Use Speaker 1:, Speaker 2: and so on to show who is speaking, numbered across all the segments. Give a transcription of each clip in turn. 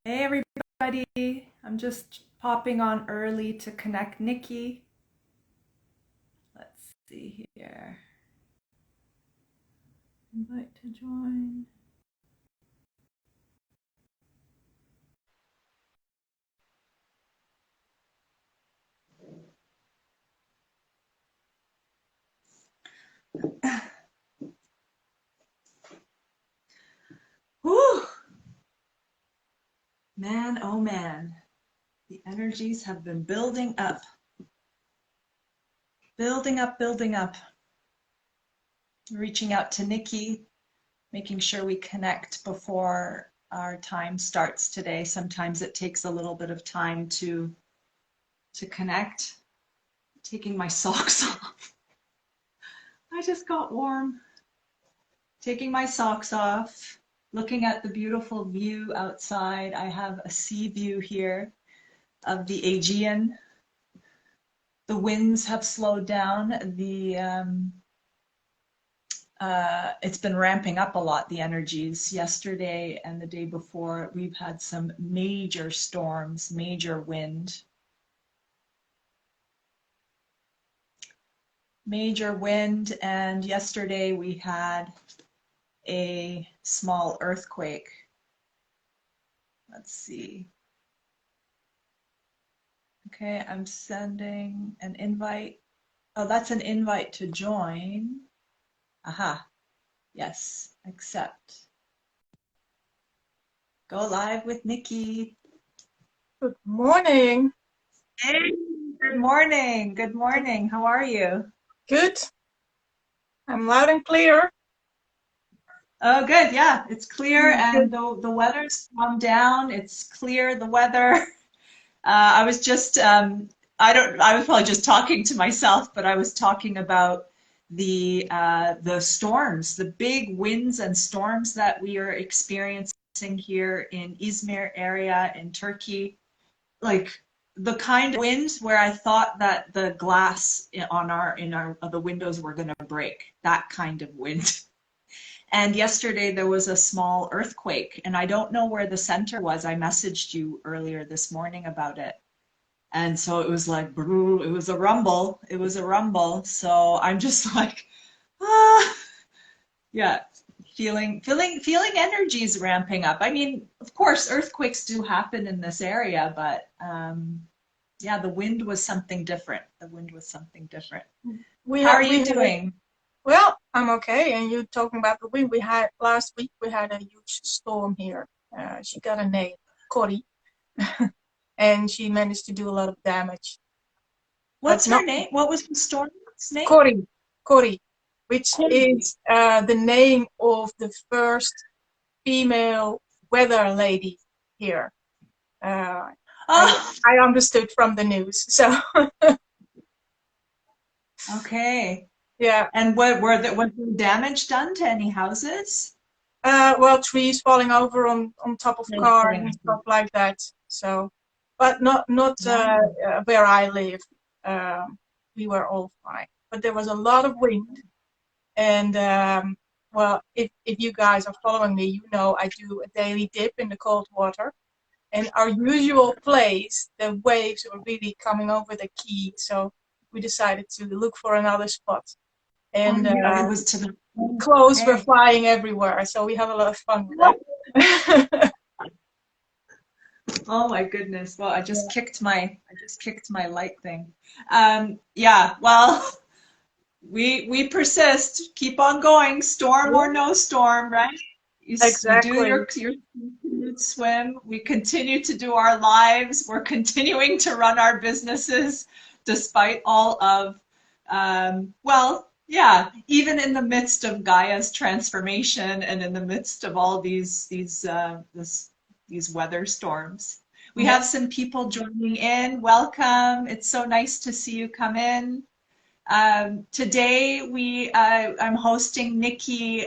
Speaker 1: Hey everybody, I'm just popping on early to connect Nikki. Let's see here. Invite to join. Whew. Man, oh man, the energies have been building up, building up, building up. Reaching out to Nikki, making sure we connect before our time starts today. Sometimes it takes a little bit of time to connect. Taking my socks off. I just got warm. Taking my socks off, looking at the beautiful view outside. I have a sea view here of the Aegean. The winds have slowed down. It's been ramping up a lot, the energies. Yesterday and the day before, we've had some major storms, major wind. Major wind, and yesterday we had a small earthquake. Let's see. Okay, I'm sending an invite. Oh, that's an invite to join. Aha, yes, accept. Go live with Nikki.
Speaker 2: Good morning.
Speaker 1: Hey, good morning. Good morning. How are you?
Speaker 2: Good. I'm loud and clear.
Speaker 1: Oh, good. Yeah, it's clear
Speaker 2: Good.
Speaker 1: and the weather's calmed down. It's clear, the weather. I was just, I was probably just talking to myself, but I was talking about the storms, the big winds and storms that we are experiencing here in Izmir area in Turkey. Like the kind of winds where I thought that the glass on our the windows were going to break. That kind of wind. And yesterday there was a small earthquake, and I don't know where the center was. I messaged you earlier this morning about it. And so it was like, it was a rumble. It was a rumble. So I'm just like, ah, yeah, feeling energies ramping up. I mean, of course, earthquakes do happen in this area, but yeah, the wind was something different. The wind was something different.
Speaker 2: We
Speaker 1: How are
Speaker 2: had
Speaker 1: you doing?
Speaker 2: well, I'm okay. And you talking about the wind we had last week, we had a huge storm here. She got a name, Cory, and she managed to do a lot of damage. But
Speaker 1: What's her
Speaker 2: not
Speaker 1: name? What was the storm's name?
Speaker 2: Cory, which
Speaker 1: Chimney.
Speaker 2: is the name of the first female weather lady here. Uh,
Speaker 1: Oh,
Speaker 2: I understood from the news. So
Speaker 1: okay.
Speaker 2: yeah.
Speaker 1: And was there damage done to any houses?
Speaker 2: Well, trees falling over on top of
Speaker 1: No,
Speaker 2: cars
Speaker 1: killing.
Speaker 2: and stuff like that. So, but not
Speaker 1: Yeah.
Speaker 2: where I live. Um, we were all fine, but there was a lot of wind. And well, if you guys are following me, you know I do a daily dip in the cold water. And our usual place, the waves were really coming over the quay. So we decided to look for another spot.
Speaker 1: Oh,
Speaker 2: And
Speaker 1: it was to the.
Speaker 2: clothes were
Speaker 1: Okay.
Speaker 2: flying everywhere. So we have a lot of fun with that.
Speaker 1: Oh my goodness. Well,
Speaker 2: Yeah.
Speaker 1: I just kicked my light thing. Yeah, well, we persist, keep on going, storm or no storm, right? You do
Speaker 2: Exactly.
Speaker 1: your swim. We continue to do our lives. We're continuing to run our businesses despite all of, well, yeah, even in the midst of Gaia's transformation and in the midst of all these weather storms. We
Speaker 2: Yeah.
Speaker 1: have some people joining in. Welcome. It's so nice to see you come in. Today I'm hosting Nikki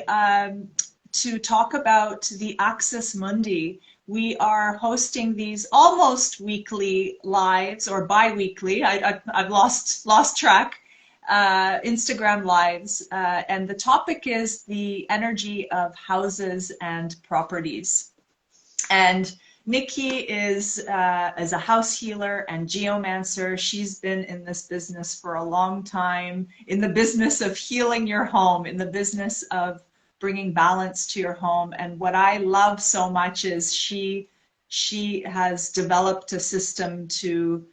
Speaker 1: to talk about the Axis Mundi. We are hosting these almost weekly lives or bi-weekly. I've lost track. Instagram lives, and the topic is the energy of houses and properties. And Nikki is a house healer and geomancer. She's been in this business for a long time, in the business of healing your home, in the business of bringing balance to your home. And what I love so much is she has developed a system to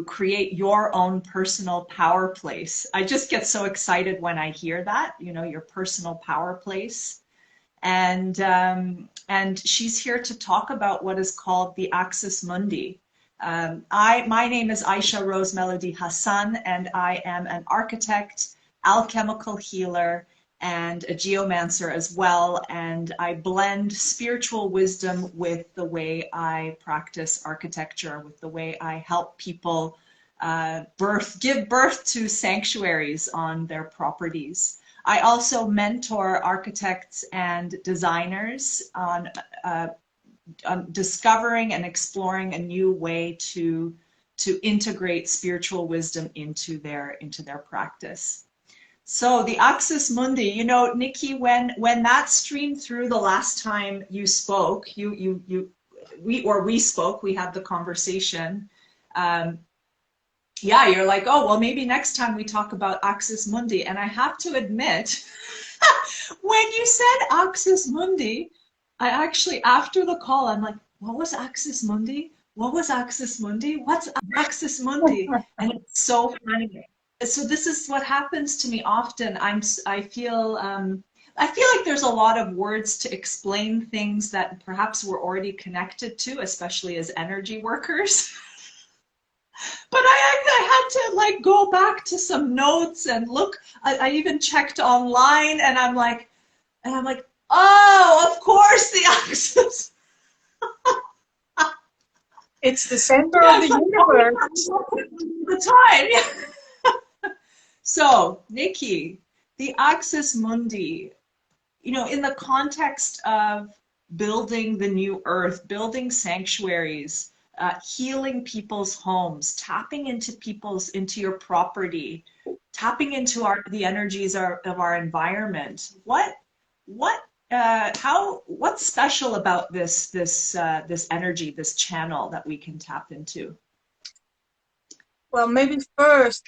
Speaker 1: create your own personal power place. I just get so excited when I hear that, you know, your personal power place. And she's here to talk about what is called the Axis Mundi. My name is Aisha Rose Melodie Hassan, and I am an architect, alchemical healer, and a geomancer as well. And I blend spiritual wisdom with the way I practice architecture, with the way I help people give birth to sanctuaries on their properties. I also mentor architects and designers on discovering and exploring a new way to integrate spiritual wisdom into their practice. So the Axis Mundi, you know, Nikki, when that streamed through the last time you spoke, we spoke, we had the conversation. Yeah, you're like, oh, well, maybe next time we talk about Axis Mundi. And I have to admit, when you said Axis Mundi, I actually, after the call, I'm like, what was Axis Mundi? What was Axis Mundi? What's Axis Mundi? And it's so funny. So this is what happens to me often. I feel like there's a lot of words to explain things that perhaps we're already connected to, especially as energy workers. But I had to like go back to some notes and look. I even checked online, and I'm like, oh, of course the axis.
Speaker 2: It's the center
Speaker 1: Yeah,
Speaker 2: of the universe.
Speaker 1: the time. Yeah. So, Nikki, the Axis Mundi, you know, in the context of building the new earth, building sanctuaries, healing people's homes, tapping into your property, tapping into the energies of our environment. What's special about this energy, this channel that we can tap into?
Speaker 2: Well, maybe first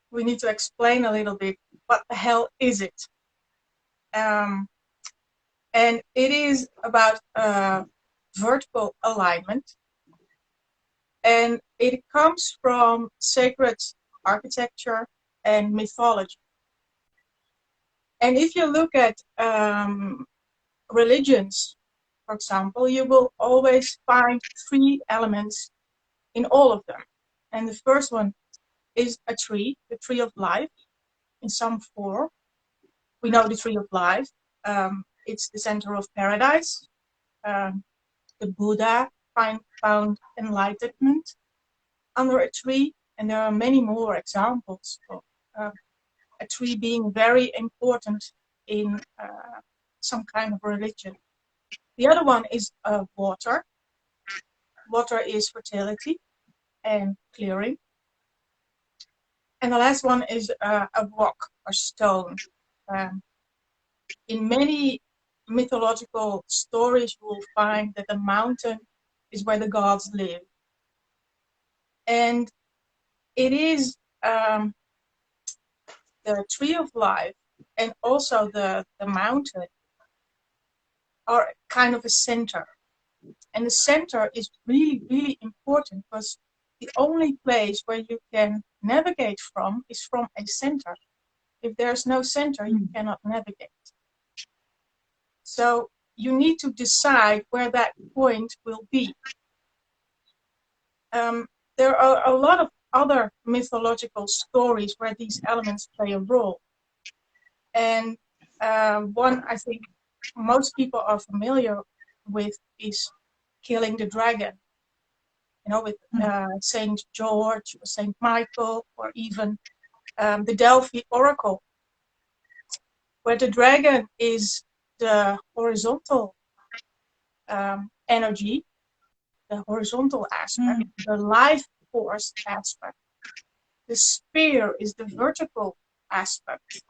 Speaker 2: we need to explain a little bit what the hell is it. And it is about vertical alignment. And it comes from sacred architecture and mythology. And if you look at religions, for example, you will always find three elements in all of them. And the first one is a tree, the tree of life, in some form. We know the tree of life. It's the center of paradise. The Buddha found enlightenment under a tree, and there are many more examples of a tree being very important in some kind of religion. The other one is water. Water is fertility and clearing. And the last one is a rock or stone. In many mythological stories, you will find that the mountain is where the gods live. And it is the tree of life and also the mountain are kind of a center. And the center is really, really important because the only place where you can navigate from is from a center. If there's no center, you cannot navigate. So you need to decide where that point will be. There are a lot of other mythological stories where these elements play a role. And one I think most people are familiar with is killing the dragon. You know, with Saint George or Saint Michael, or even the Delphi Oracle, where the dragon is the horizontal energy, the horizontal aspect, the life force aspect. The spear is the vertical aspect.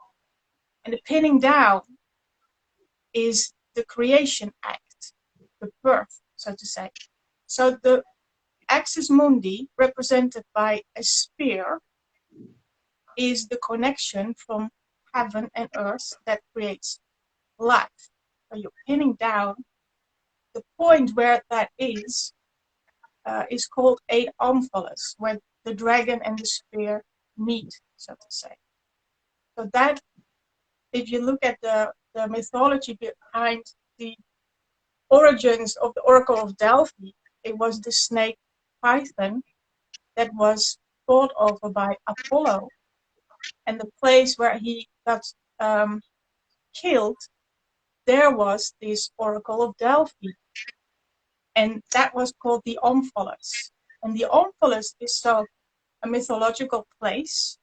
Speaker 2: And the pinning down is the creation act, the birth. so to say. So the Axis Mundi, represented by a spear, is the connection from heaven and earth that creates life. So you're pinning down the point where that is called 8 omphalos, where the dragon and the spear meet, so to say. So that, if you look at the mythology behind the origins of the Oracle of Delphi, it was the snake python that was thought over by Apollo, and the place where he got killed, there was this Oracle of Delphi, and that was called the omphalos. And the omphalos is so a mythological place,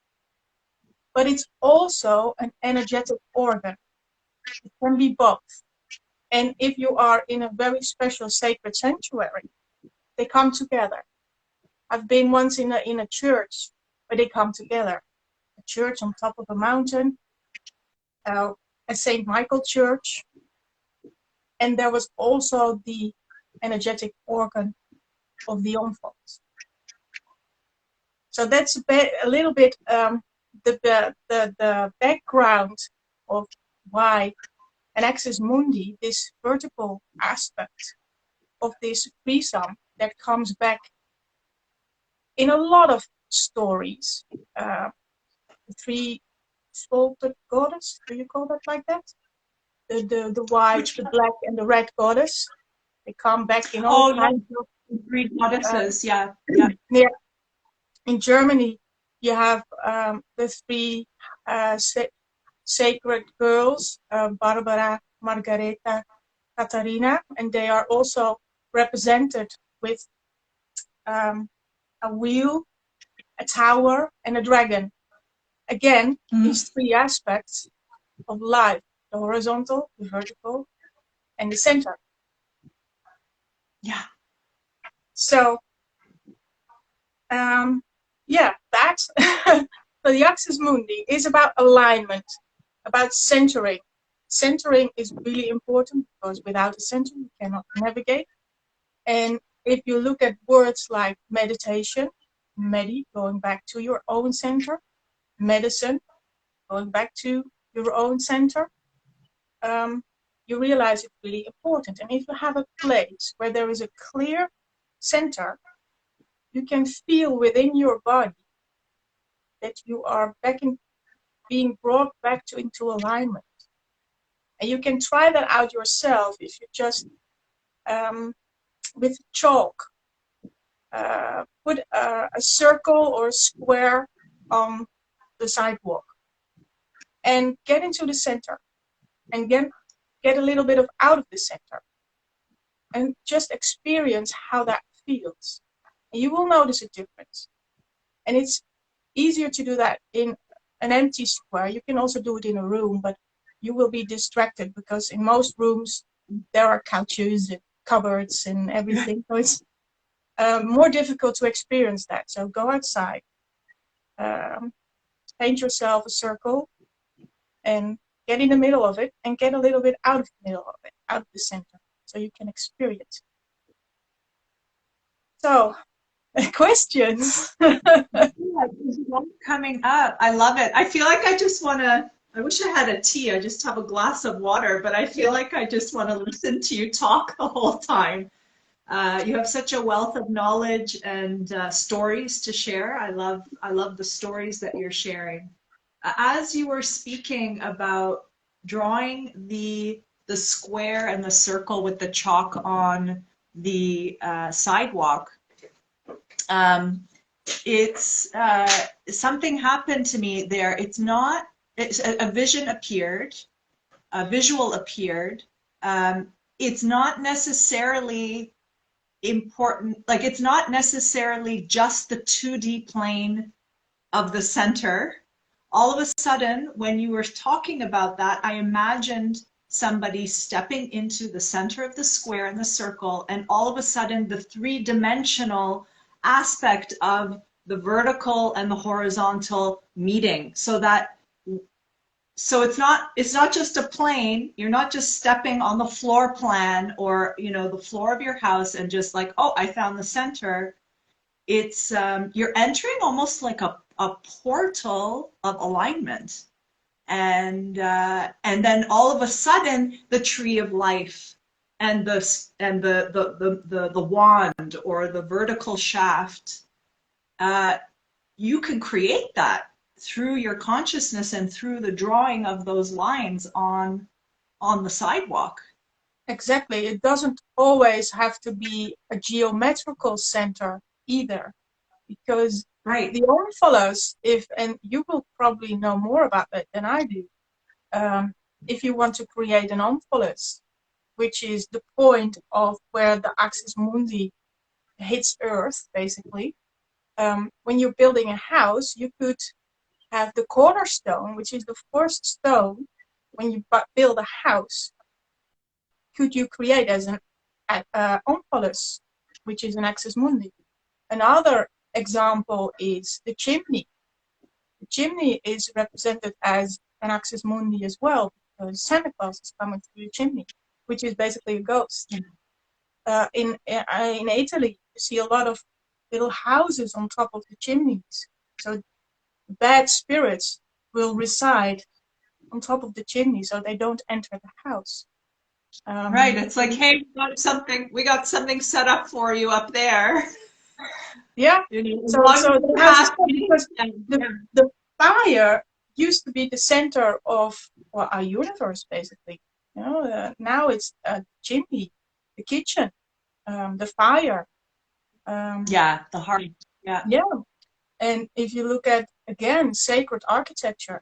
Speaker 2: but it's also an energetic organ. It can be both. And if you are in a very special sacred sanctuary, they come together. I've been once in a church where they come together. A church on top of a mountain, a St. Michael church, and there was also the energetic organ of the omphalos. So that's a little bit the background of why an Axis Mundi, this vertical aspect of this threesome that comes back in a lot of stories. The three sculpted goddess, do you call that like that? The white, the black, and the red goddess. They come back in all kinds of
Speaker 1: three goddesses. Yeah.
Speaker 2: In Germany, you have the three sacred girls, Barbara, Margareta, Katharina, and they are also represented with a wheel, a tower, and a dragon. Again, these three aspects of life: the horizontal, the vertical, and the center.
Speaker 1: Yeah.
Speaker 2: So, that. So the Axis Mundi is about alignment, about centering. Centering is really important because without a center, you cannot navigate. And if you look at words like meditation, medi, going back to your own center, medicine, going back to your own center, you realize it's really important. And if you have a place where there is a clear center, you can feel within your body that you are being brought back into alignment. And you can try that out yourself if you just, with chalk, put a circle or a square on the sidewalk and get into the center and get a little bit of out of the center and just experience how that feels. And you will notice a difference. And it's easier to do that in an empty square. You can also do it in a room, but you will be distracted because in most rooms there are couches and cupboards and everything. So it's more difficult to experience that. So go outside, paint yourself a circle and get in the middle of it and get a little bit out of the middle of it, out of the center, so you can experience. So, questions?
Speaker 1: Coming up. I love it. I feel like I wish I had a tea. I just have a glass of water, but I feel like I just want to listen to you talk the whole time. You have such a wealth of knowledge and stories to share. I love the stories that you're sharing. As you were speaking about drawing the square and the circle with the chalk on the sidewalk, it's something happened to me there. It's a visual appeared. It's not necessarily important, like it's not necessarily just the 2D plane of the center. All of a sudden, when you were talking about that, I imagined somebody stepping into the center of the square and the circle, and all of a sudden the three-dimensional aspect of the vertical and the horizontal meeting, so that so it's not just a plane. You're not just stepping on the floor plan or, the floor of your house and just like, oh, I found the center. It's you're entering almost like a portal of alignment. And then all of a sudden the tree of life and the wand or the vertical shaft, uh, you can create that through your consciousness and through the drawing of those lines on the sidewalk.
Speaker 2: Exactly. It doesn't always have to be a geometrical center either, because
Speaker 1: Right.
Speaker 2: the omphalos, and you will probably know more about that than I do, um, if you want to create an omphalos, which is the point of where the Axis Mundi hits Earth, basically. When you're building a house, you could have the cornerstone, which is the first stone when you build a house. Could you create as an omphalos, which is an Axis Mundi? Another example is the chimney. The chimney is represented as an Axis Mundi as well, because Santa Claus is coming through the chimney, which is basically a ghost. In Italy, you see a lot of little houses on top of the chimneys. So bad spirits will reside on top of the chimney, so they don't enter the house.
Speaker 1: Right. It's like, hey, we got something set up for you up there.
Speaker 2: Yeah.
Speaker 1: As
Speaker 2: So
Speaker 1: long as
Speaker 2: the
Speaker 1: you're
Speaker 2: house is
Speaker 1: happy.
Speaker 2: because
Speaker 1: Yeah.
Speaker 2: the fire used to be the center of, well, our universe, basically. Now it's a chimney, the kitchen, the fire.
Speaker 1: Yeah, the heart. Yeah.
Speaker 2: Yeah. And if you look at, again, sacred architecture,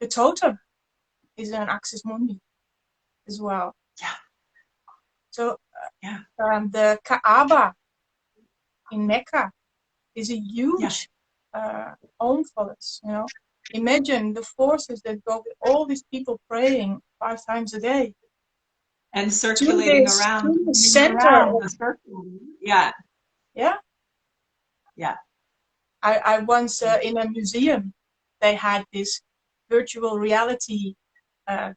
Speaker 2: the totem is an Axis Mundi as well.
Speaker 1: Yeah.
Speaker 2: So
Speaker 1: Yeah.
Speaker 2: the Kaaba in Mecca is a
Speaker 1: Yeah.
Speaker 2: huge omphalos. Imagine the forces that go with all these people praying 5 times a day
Speaker 1: And
Speaker 2: to
Speaker 1: circulating
Speaker 2: this,
Speaker 1: around,
Speaker 2: to the
Speaker 1: moving
Speaker 2: center
Speaker 1: around
Speaker 2: of,
Speaker 1: the circle. Yeah.
Speaker 2: yeah.
Speaker 1: Yeah.
Speaker 2: I once, in a museum, they had this virtual reality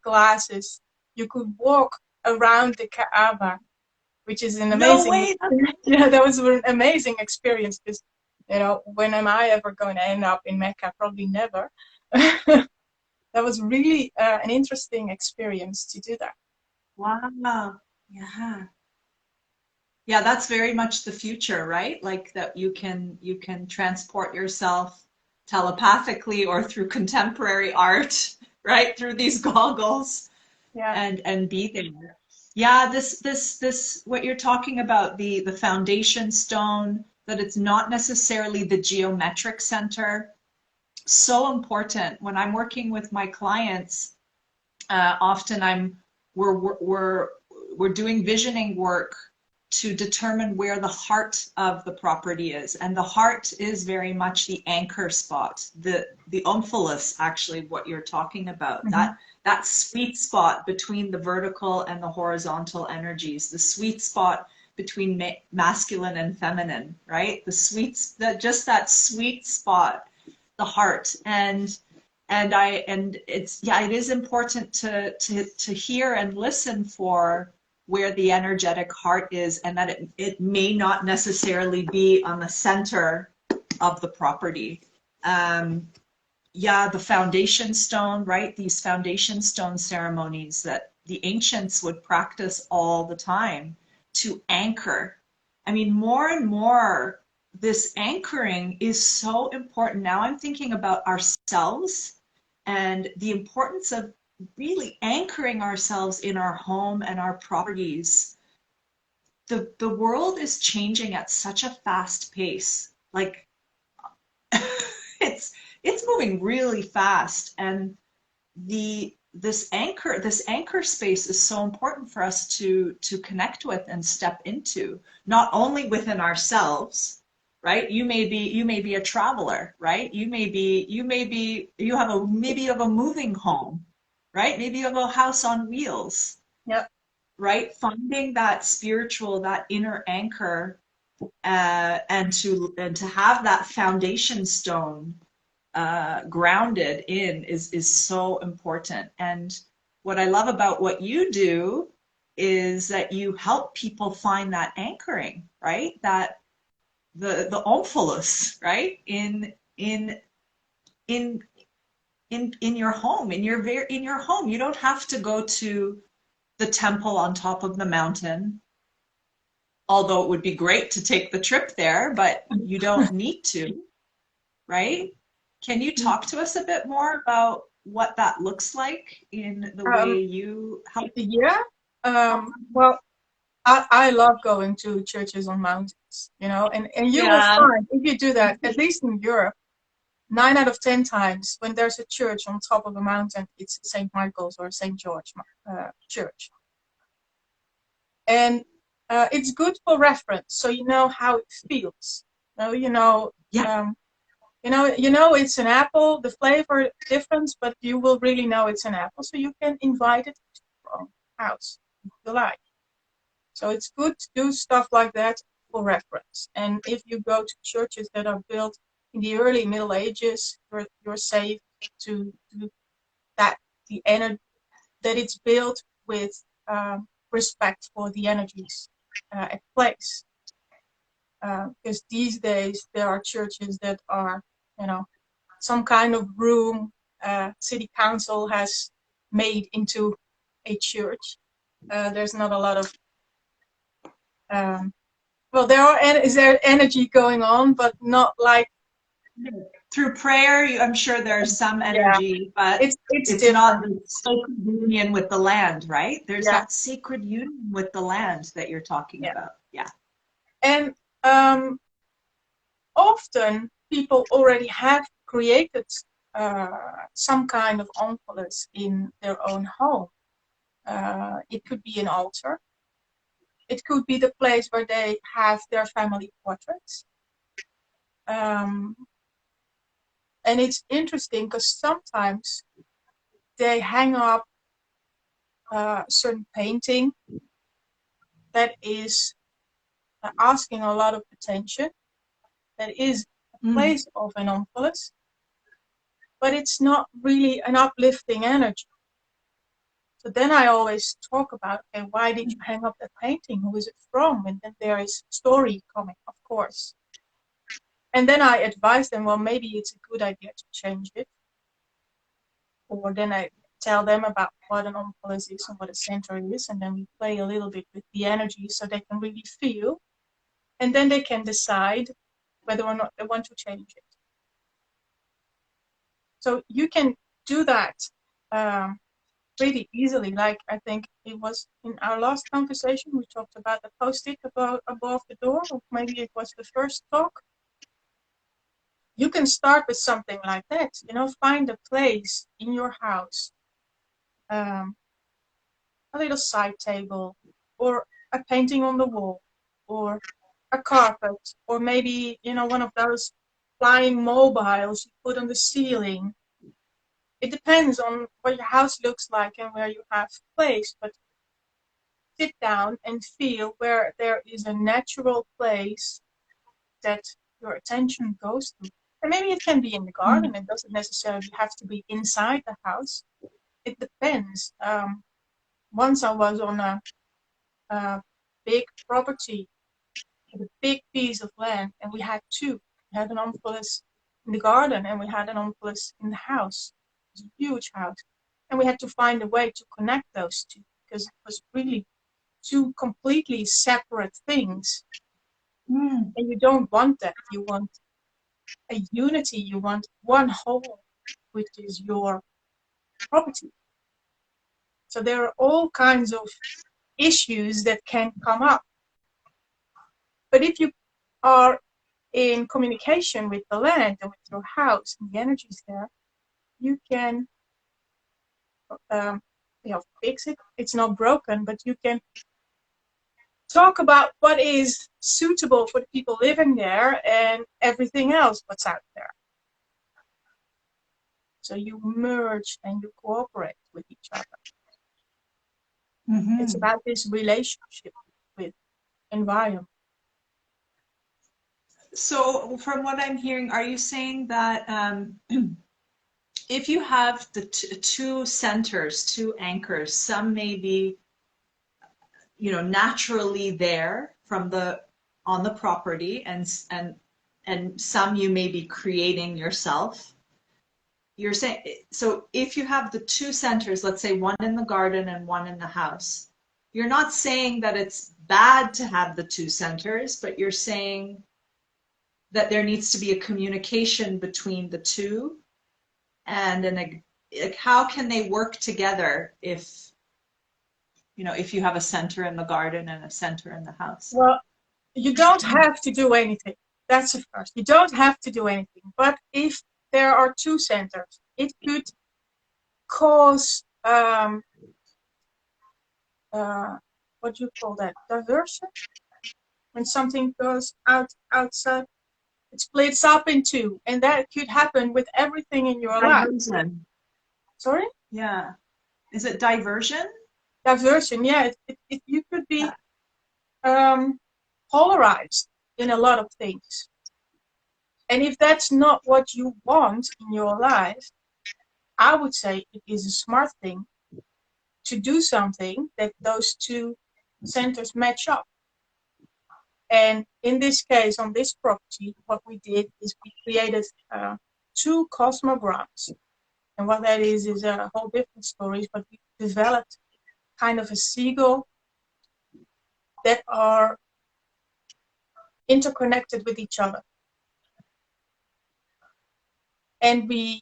Speaker 2: glasses. You could walk around the Kaaba, which is an
Speaker 1: No
Speaker 2: amazing,
Speaker 1: way.
Speaker 2: yeah, that was an amazing experience, because, when am I ever going to end up in Mecca? Probably never. That was really an interesting experience to do that.
Speaker 1: Wow. Yeah. Yeah, that's very much the future, right? Like that you can transport yourself telepathically or through contemporary art, right? Through these goggles
Speaker 2: Yeah.
Speaker 1: and be there. Yeah, this what you're talking about, the foundation stone, that it's not necessarily the geometric center. So important. When I'm working with my clients, often we're doing visioning work to determine where the heart of the property is, and the heart is very much the anchor spot, the omphalos, actually, what you're talking about,
Speaker 2: Mm-hmm.
Speaker 1: that sweet spot between the vertical and the horizontal energies, the sweet spot between masculine and feminine, right? Just that sweet spot, the heart. And it's, yeah, it is important to hear and listen for where the energetic heart is, and that it may not necessarily be on the center of the property. Yeah, the foundation stone, right? These foundation stone ceremonies that the ancients would practice all the time to anchor. I mean, more and more, this anchoring is so important. Now I'm thinking about ourselves and the importance of really anchoring ourselves in our home and our properties. The world is changing at such a fast pace. Like it's moving really fast, and this anchor space is so important for us to connect with and step into, not only within ourselves, right? You may be a traveler, right? Maybe you have a moving home, right? Maybe you have a house on wheels,
Speaker 2: Yeah.
Speaker 1: right? Finding that spiritual, that inner anchor, and to have that foundation stone, grounded in is so important. And what I love about what you do is that you help people find that anchoring, right? That the omphalos, right? In in your home, in your home. You don't have to go to the temple on top of the mountain, although it would be great to take the trip there, but you don't need to, right? Can you talk to us a bit more about what that looks like in the way
Speaker 2: Um,
Speaker 1: you help?
Speaker 2: yeah. Well, I love going to churches on mountains, you know, and you will
Speaker 1: Yeah.
Speaker 2: find if you do that, at least in Europe, 9 out of 10 times when there's a church on top of a mountain, it's St. Michael's or St. George church. And it's good for reference, so you know how it feels.
Speaker 1: Yeah.
Speaker 2: It's an apple. The flavor difference, but you will really know it's an apple, so you can invite it to your own house if you like. So it's good to do stuff like that for reference. And if you go to churches that are built in the early Middle Ages, you're safe to do that. The energy that it's built with respect for the energies at place. Because these days there are churches that are, some kind of room city council has made into a church. There's not a lot of well, is there energy going on, but not like
Speaker 1: Through prayer, I'm sure there's some
Speaker 2: yeah,
Speaker 1: energy, but
Speaker 2: it's
Speaker 1: it's not
Speaker 2: different.
Speaker 1: the sacred union with the land, right? There's
Speaker 2: Yeah,
Speaker 1: that sacred union with the land that you're talking
Speaker 2: yeah,
Speaker 1: about. Yeah.
Speaker 2: and um, often people already have created some kind of omphalos in their own home. It could be an altar. It could be the place where they have their family portraits. Um, and it's interesting because sometimes they hang up a certain painting that is asking a lot of attention, that is a
Speaker 1: Mm.
Speaker 2: place of an omphalos, but it's not really an uplifting energy. So then I always talk about, okay, why did you hang up that painting? Who is it from? And then there is story coming, of course. And then I advise them, well, maybe it's a good idea to change it. Or then I tell them about what an omphalos is and what a center is, and then we play a little bit with the energy so they can really feel. And then they can decide whether or not they want to change it. So you can do that pretty easily. Like I think it was in our last conversation, we talked about the post-it above the door, or maybe it was the first talk. You can start with something like that. Find a place in your house, a little side table, or a painting on the wall, or a carpet, or maybe one of those flying mobiles you put on the ceiling. It depends on what your house looks like and where you have place, but sit down and feel where there is a natural place that your attention goes to. And maybe it can be in the garden. It doesn't necessarily have to be inside the house. It depends. Once I was on a big property, a big piece of land, and we had two. We had an omphalos in the garden and we had an omphalos in the house. It was a huge house. And we had to find a way to connect those two because it was really two completely separate things.
Speaker 1: Mm.
Speaker 2: And you don't want that. You want a unity. You want one whole, which is your property. So there are all kinds of issues that can come up. But if you are in communication with the land and with your house and the energies there, you can fix it. It's not broken, but you can talk about what is suitable for the people living there and everything else what's out there. So you merge and you cooperate with each other. It's
Speaker 1: Mm-hmm.
Speaker 2: about this relationship with environment.
Speaker 1: So from what I'm hearing, are you saying that if you have the two centers, two anchors, some may be, naturally there from the on the property, and some you may be creating yourself. You're saying, so if you have the two centers, let's say one in the garden and one in the house, you're not saying that it's bad to have the two centers, but you're saying that there needs to be a communication between the two, and like, how can they work together if you have a center in the garden and a center in the house?
Speaker 2: Well, you don't have to do anything. That's the first. You don't have to do anything. But if there are two centers, it could cause what do you call that? Diversion. When something goes outside, it splits up in two, and that could happen with everything in your life.
Speaker 1: Diversion.
Speaker 2: Sorry?
Speaker 1: Yeah. Is it diversion?
Speaker 2: Diversion, yeah. You could be polarized in a lot of things. And if that's not what you want in your life, I would say it is a smart thing to do something that those two centers match up. And in this case, on this property, what we did is we created two cosmograms. And what that is a whole different story, but we developed kind of a seagull that are interconnected with each other. And we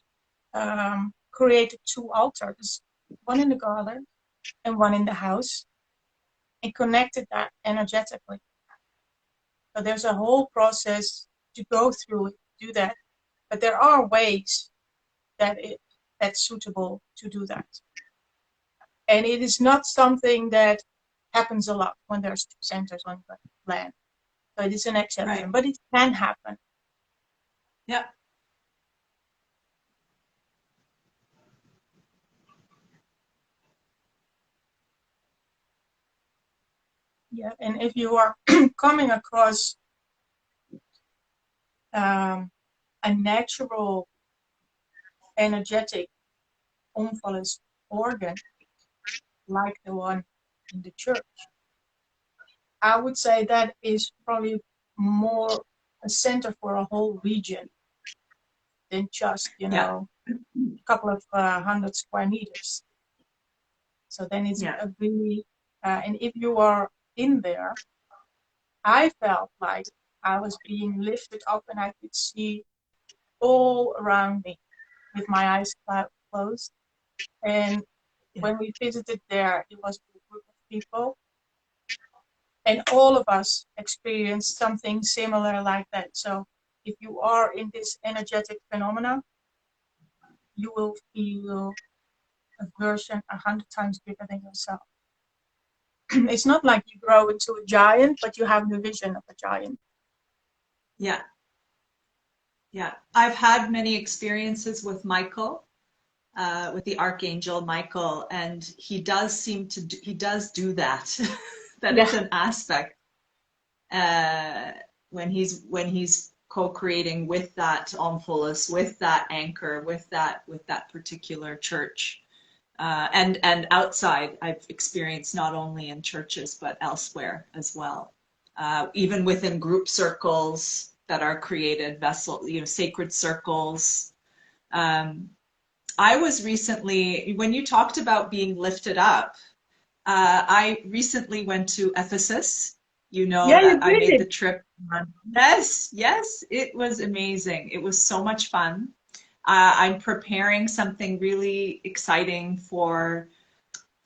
Speaker 2: created two altars, one in the garden and one in the house, and connected that energetically. So there's a whole process to go through to do that, but there are ways that's suitable to do that. And it is not something that happens a lot when there's two centers on the land. So it is an exception, right, but it can happen.
Speaker 1: Yeah.
Speaker 2: Yeah, and if you are coming across a natural, energetic, omvalist organ, like the one in the church, I would say that is probably more a center for a whole region than just, a couple of 100 square meters. So then it's a really, and if you are in there, I felt like I was being lifted up and I could see all around me with my eyes closed. And when we visited there, it was a group of people. And all of us experienced something similar like that. So if you are in this energetic phenomena, you will feel a version 100 times bigger than yourself. It's not like you grow into a giant, but you have the vision of a giant.
Speaker 1: Yeah. Yeah. I've had many experiences with Michael, with the Archangel Michael, and he does do that. That is an aspect when he's co-creating with that Omphalos, with that anchor, with that particular church. And outside, I've experienced not only in churches, but elsewhere as well. Even within group circles that are created, sacred circles. I was recently, when you talked about being lifted up, I recently went to Ephesus. That I made the trip. Yes, it was amazing. It was so much fun. I'm preparing something really exciting for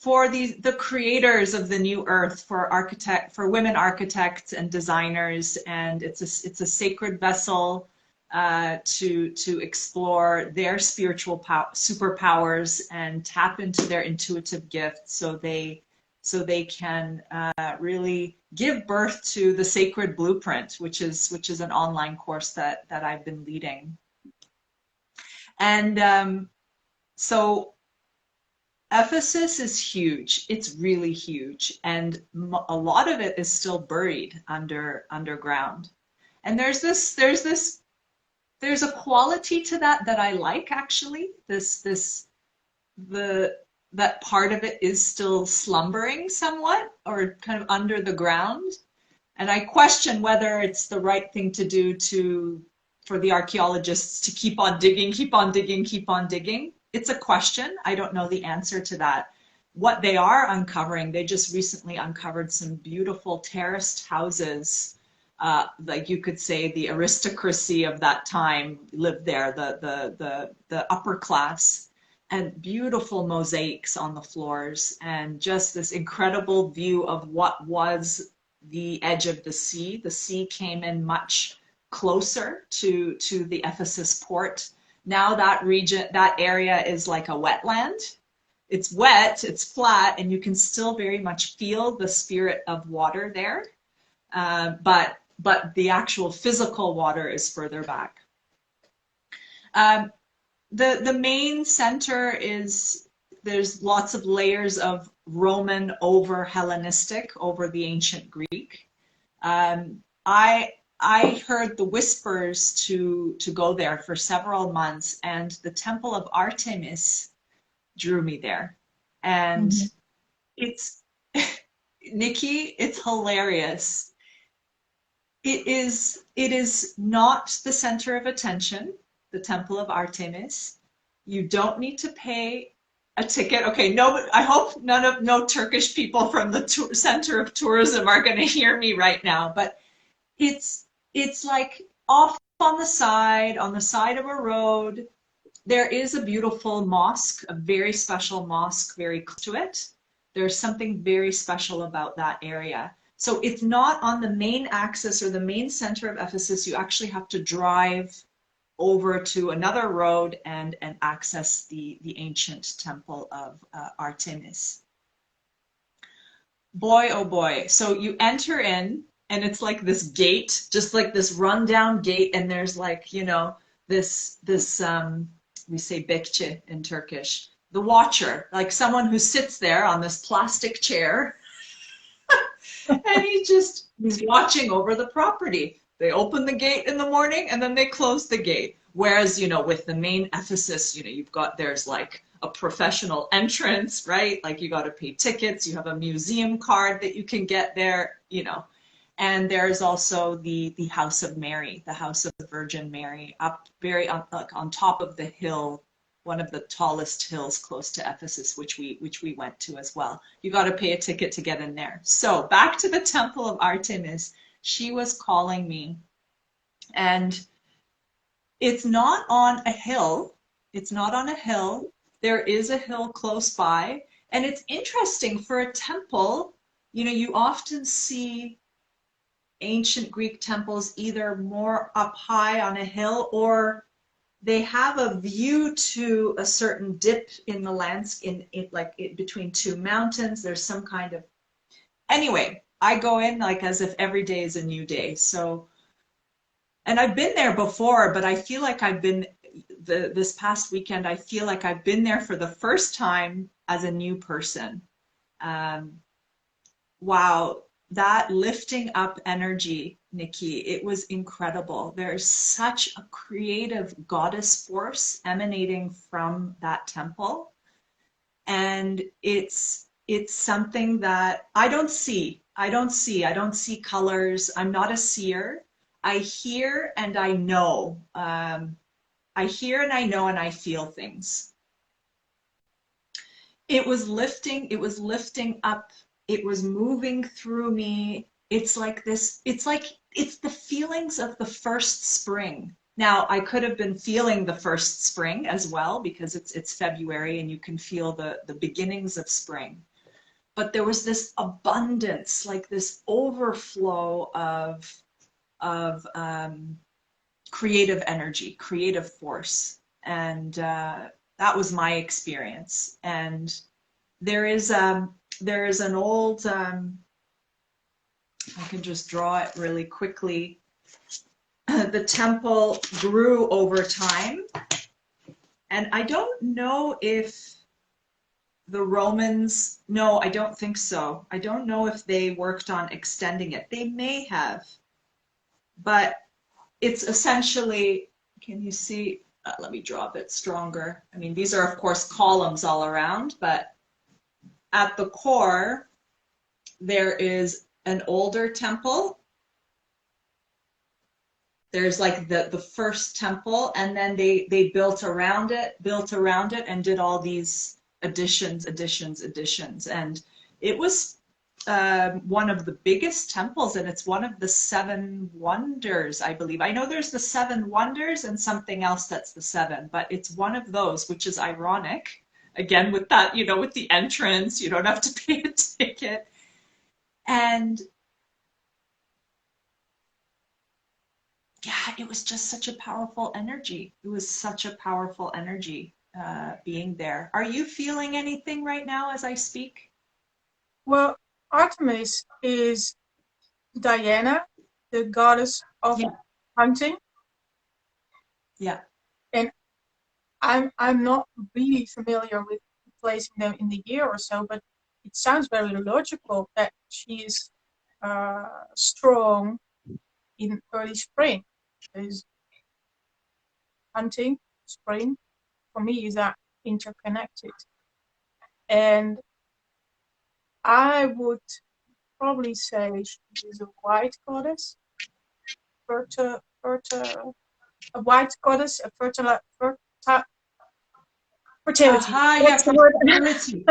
Speaker 1: the creators of the new earth, for women architects and designers, and it's a sacred vessel to explore their spiritual superpowers and tap into their intuitive gifts, so they can really give birth to the sacred blueprint, which is an online course that I've been leading. And so Ephesus is huge. It's really huge. And a lot of it is still buried underground. And there's a quality to that that I like actually. The that part of it is still slumbering somewhat or kind of under the ground. And I question whether it's the right thing to do for the archaeologists to keep on digging, keep on digging, keep on digging. It's a question. I don't know the answer to that. What they are uncovering, they just recently uncovered some beautiful terraced houses. Like you could say the aristocracy of that time lived there, the upper class, and beautiful mosaics on the floors, and just this incredible view of what was the edge of the sea. The sea came in much closer to the Ephesus port. Now that region, that area is like a wetland. It's wet, it's flat, and you can still very much feel the spirit of water there. But the actual physical water is further back. The main center is, there's lots of layers of Roman over Hellenistic over the ancient Greek. I heard the whispers to go there for several months, and the temple of Artemis drew me there. And it's Nikki, it's hilarious. It is not the center of attention, the temple of Artemis. You don't need to pay a ticket. Okay, no, I hope no Turkish people from the center of tourism are going to hear me right now, but it's like off on the side of a road. There is a beautiful mosque, a very special mosque very close to it. There's something very special about that area. So it's not on the main axis or the main center of Ephesus. You actually have to drive over to another road and access the ancient temple of Artemis. Boy, oh boy. So you enter in, and it's like this gate, just like this rundown gate, and there's like, you know, this we say bekçi in Turkish, the watcher, like someone who sits there on this plastic chair and he's watching over the property. They open the gate in the morning and then they close the gate. Whereas, you know, with the main Ephesus, you know, there's like a professional entrance, right? Like you got to pay tickets, you have a museum card that you can get there, you know. And there's also the House of Mary, the House of the Virgin Mary, up very on top of the hill, one of the tallest hills close to Ephesus, which we went to as well. You got to pay a ticket to get in there. So back to the Temple of Artemis, she was calling me, and it's not on a hill. It's not on a hill. There is a hill close by, and it's interesting for a temple. You know, you often see ancient Greek temples either more up high on a hill, or they have a view to a certain dip in the landscape, between two mountains. There's some kind of, anyway, I go in like as if every day is a new day. So, and I've been there before, but I feel like I've been, this past weekend, I feel like I've been there for the first time as a new person. Wow, that lifting up energy, Nikki, it was incredible. There's such a creative goddess force emanating from that temple. And it's something that I don't see. I don't see colors. I'm not a seer. I hear and I know. I hear and I know and I feel things. It was lifting up. It was moving through me. It's like this, it's the feelings of the first spring. Now, I could have been feeling the first spring as well, because it's February and you can feel the beginnings of spring. But there was this abundance, like this overflow of creative energy, creative force. And that was my experience. And there is an old, I can just draw it really quickly. The temple grew over time. And I don't know if the Romans, no, I don't think so. I don't know if they worked on extending it. They may have. But it's essentially, can you see? Let me draw a bit stronger. I mean, these are, of course, columns all around, but at the core, there is an older temple. There's like the first temple, and then they built around it, and did all these additions. And it was one of the biggest temples, and it's one of the seven wonders, I believe. I know there's the seven wonders and something else that's the seven, but it's one of those, which is ironic. Again, with that, with the entrance, you don't have to pay a ticket. And yeah, it was just such a powerful energy. It was such a powerful energy being there. Are you feeling anything right now as I speak?
Speaker 2: Well, Artemis is Diana, the goddess of
Speaker 1: Yeah,
Speaker 2: hunting,
Speaker 1: yeah.
Speaker 2: and I'm not really familiar with placing them in the year or so, but it sounds very logical that she is strong in early spring. Is hunting, spring, for me is that interconnected. And I would probably say she is a white goddess, a white goddess, a fertility.
Speaker 1: Aha, yeah,
Speaker 2: What's the word?
Speaker 1: fertility.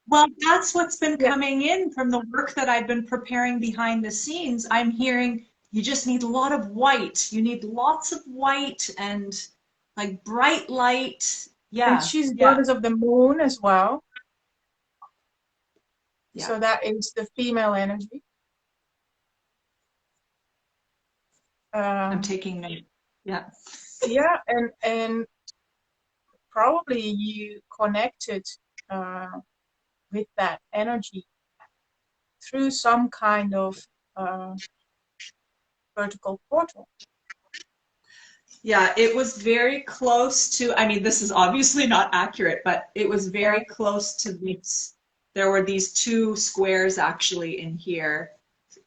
Speaker 1: Well, that's what's been
Speaker 2: Yeah.
Speaker 1: coming in from the work that I've been preparing behind the scenes. I'm hearing you just need a lot of white. You need lots of white and like bright light.
Speaker 2: And
Speaker 1: Yeah,
Speaker 2: she's
Speaker 1: yeah,
Speaker 2: goddess of the moon as well.
Speaker 1: yeah.
Speaker 2: So that is the female energy.
Speaker 1: I'm
Speaker 2: Um,
Speaker 1: taking note. Yeah.
Speaker 2: yeah, and probably you connected uh, with that energy through some kind of uh, vertical portal.
Speaker 1: Yeah, it was very close to, I mean, this is obviously not accurate, but it was
Speaker 2: Yeah.
Speaker 1: very close to this. There were these two squares actually in here,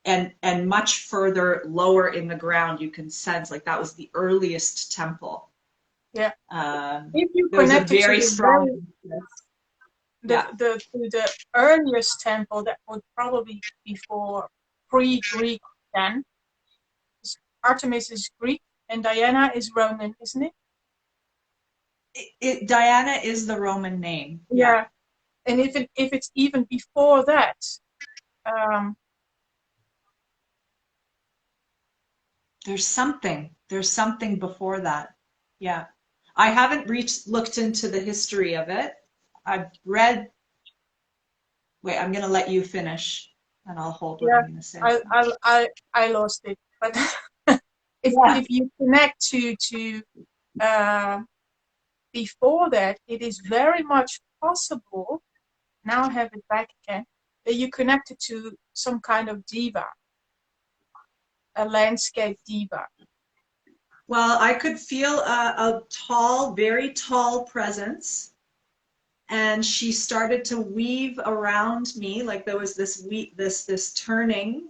Speaker 1: and much further lower in the ground, you can sense like that was the earliest temple.
Speaker 2: Yeah. If you
Speaker 1: There was a
Speaker 2: connected to
Speaker 1: very
Speaker 2: the
Speaker 1: strong,
Speaker 2: very
Speaker 1: yeah.
Speaker 2: the earliest temple, that would probably be before pre-Greek then. Artemis is Greek and Diana is Roman, isn't it?
Speaker 1: Diana is the Roman name. Yeah.
Speaker 2: Yeah. And if it's even before that, um,
Speaker 1: There's something before that. Yeah. I haven't looked into the history of it. I've read, wait, I'm going to let you finish and I'll hold what
Speaker 2: yeah,
Speaker 1: I'm going to say.
Speaker 2: I lost it. But
Speaker 1: Yeah.
Speaker 2: if you connect to uh, before that, it is very much possible. Now I have it back again. That you connected to some kind of diva, a landscape diva.
Speaker 1: Well, I could feel a tall, very tall presence, and she started to weave around me like there was this turning.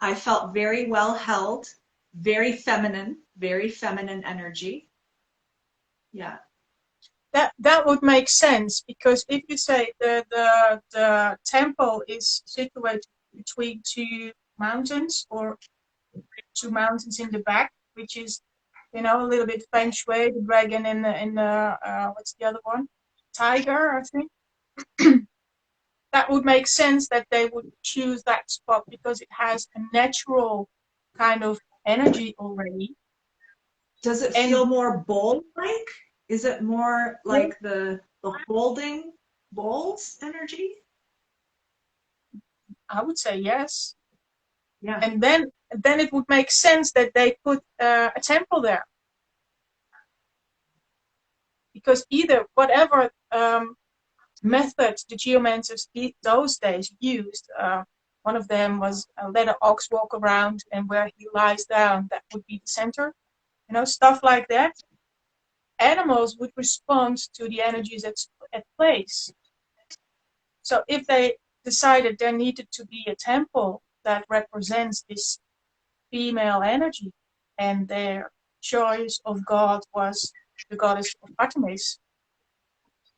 Speaker 1: I felt very well held, very feminine energy. Yeah.
Speaker 2: That would make sense, because if you say the temple is situated between two mountains, or two mountains in the back, which is, a little bit feng shui, the dragon and the what's the other one? Tiger, I think. That would make sense that they would choose that spot because it has a natural kind of energy already.
Speaker 1: Does it
Speaker 2: And
Speaker 1: feel more bowl-like? Is it more like the holding bowls energy?
Speaker 2: I would say yes.
Speaker 1: Yeah.
Speaker 2: And then it would make sense that they put a temple there, because either whatever method the geomancers those days used, one of them was let an ox walk around, and where he lies down, that would be the center, stuff like that. Animals would respond to the energies at place. So if they decided there needed to be a temple that represents this female energy, and their choice of God was the goddess of Artemis.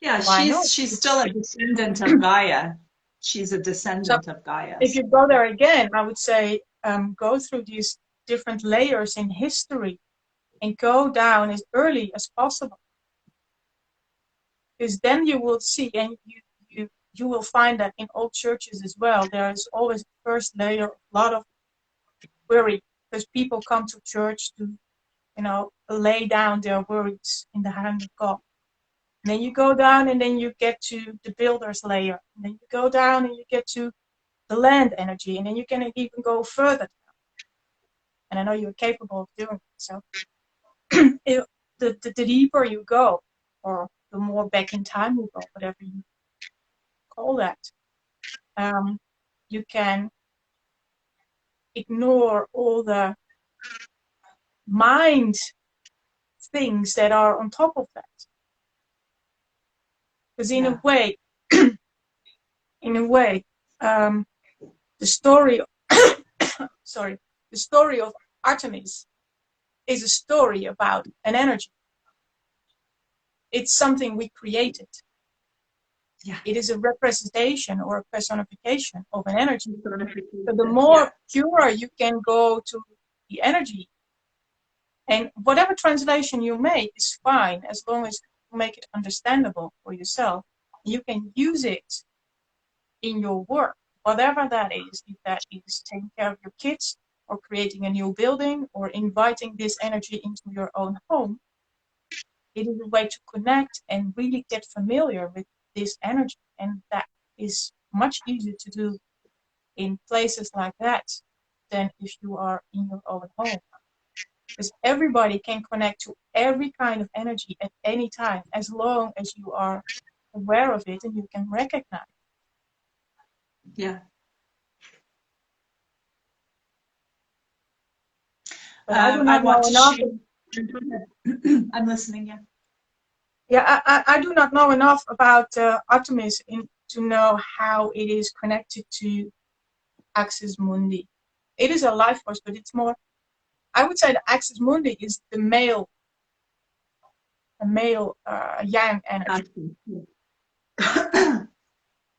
Speaker 1: Yeah,
Speaker 2: Why not?
Speaker 1: she's still a descendant of Gaia. She's a
Speaker 2: So
Speaker 1: descendant of Gaia.
Speaker 2: if you go there again, I would say go through these different layers in history and go down as early as possible. Because then you will see, and you will find that in old churches as well, there is always a first layer, a lot of worry, because people come to church to, lay down their worries in the hand of God. And then you go down and then you get to the builder's layer. And then you go down and you get to the land energy. And then you can even go further down. And I know you're capable of doing it. So the deeper you go, or the more back in time you go, whatever you call that, you can ignore all the mind things that are on top of that. Because in
Speaker 1: Yeah.
Speaker 2: a way, the story, sorry, the story of Artemis is a story about an energy. It's something we created.
Speaker 1: Yeah.
Speaker 2: It is a representation or a personification of an energy. So the more pure you can go to the energy, and whatever translation you make is fine as long as you make it understandable for yourself. You can use it in your work, whatever that is, if that is taking care of your kids or creating a new building or inviting this energy into your own home. It is a way to connect and really get familiar with this energy. And that is much easier to do in places like that than if you are in your own home. Because everybody can connect to every kind of energy at any time, as long as you are aware of it and you can recognize it.
Speaker 1: Yeah.
Speaker 2: But I do
Speaker 1: I
Speaker 2: not
Speaker 1: want
Speaker 2: know
Speaker 1: to
Speaker 2: enough.
Speaker 1: I'm listening. Yeah.
Speaker 2: Yeah, I do not know enough about Artemis to know how it is connected to Axis Mundi. It is a life force, but it's more. I would say the Axis Mundi is the male yang energy,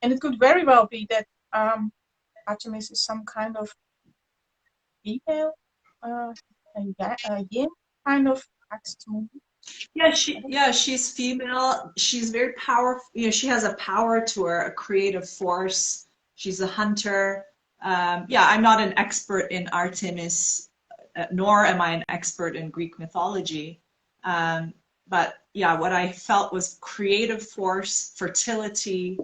Speaker 2: and it could very well be that Artemis is some kind of female, a yin kind of Axis Mundi.
Speaker 1: She's female. She's very powerful. She has a power to her, a creative force. She's a hunter. I'm not an expert in Artemis, nor am I an expert in Greek mythology. But yeah, what I felt was creative force, fertility.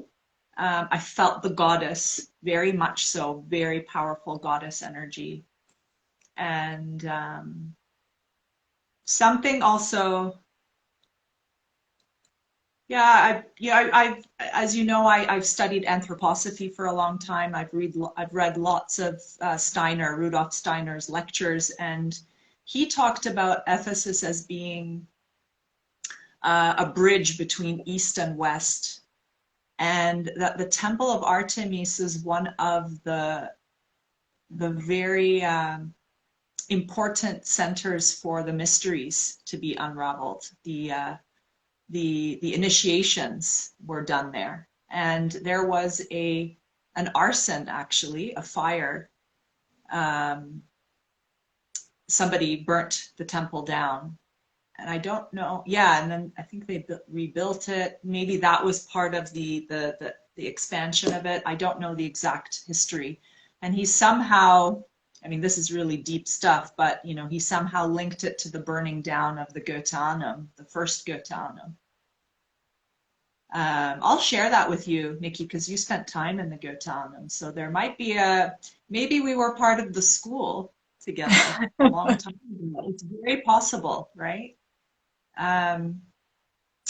Speaker 1: I felt the goddess, very much so, very powerful goddess energy. And something also. I've as you know, I've studied anthroposophy for a long time. I've read lots of Rudolf Steiner's lectures, and he talked about Ephesus as being a bridge between East and West, and that the Temple of Artemis is one of the very important centers for the mysteries to be unraveled. The initiations were done there, and there was an arson, actually, a fire. Somebody burnt the temple down, and I don't know. Yeah, and then I think they rebuilt it. Maybe that was part of the expansion of it. I don't know the exact history. And he somehow, I mean, this is really deep stuff, but he somehow linked it to the burning down of the Goetheanum, the first Goetheanum. I'll share that with you, Nicky, because you spent time in the Goetheanum. So there might be maybe we were part of the school together a long time ago. It's very possible, right?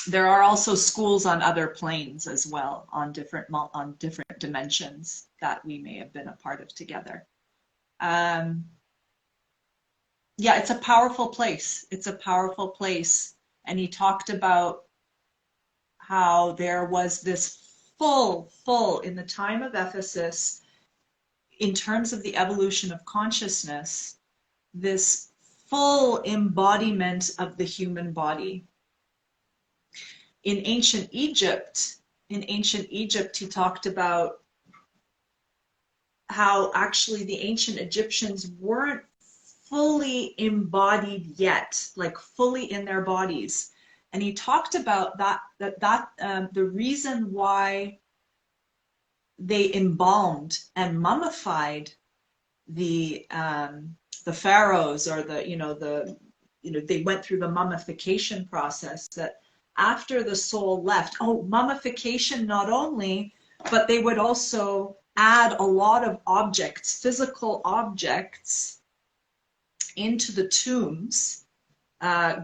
Speaker 1: There are also schools on other planes as well, on different dimensions that we may have been a part of together. It's a powerful place. It's a powerful place. And he talked about how there was this full, in the time of Ephesus, in terms of the evolution of consciousness, this full embodiment of the human body. In ancient Egypt, he talked about how actually the ancient Egyptians weren't fully embodied yet, like fully in their bodies. And he talked about the reason why they embalmed and mummified the pharaohs, or they went through the mummification process, that after the soul left, mummification not only, but they would also add a lot of objects, physical objects, into the tombs,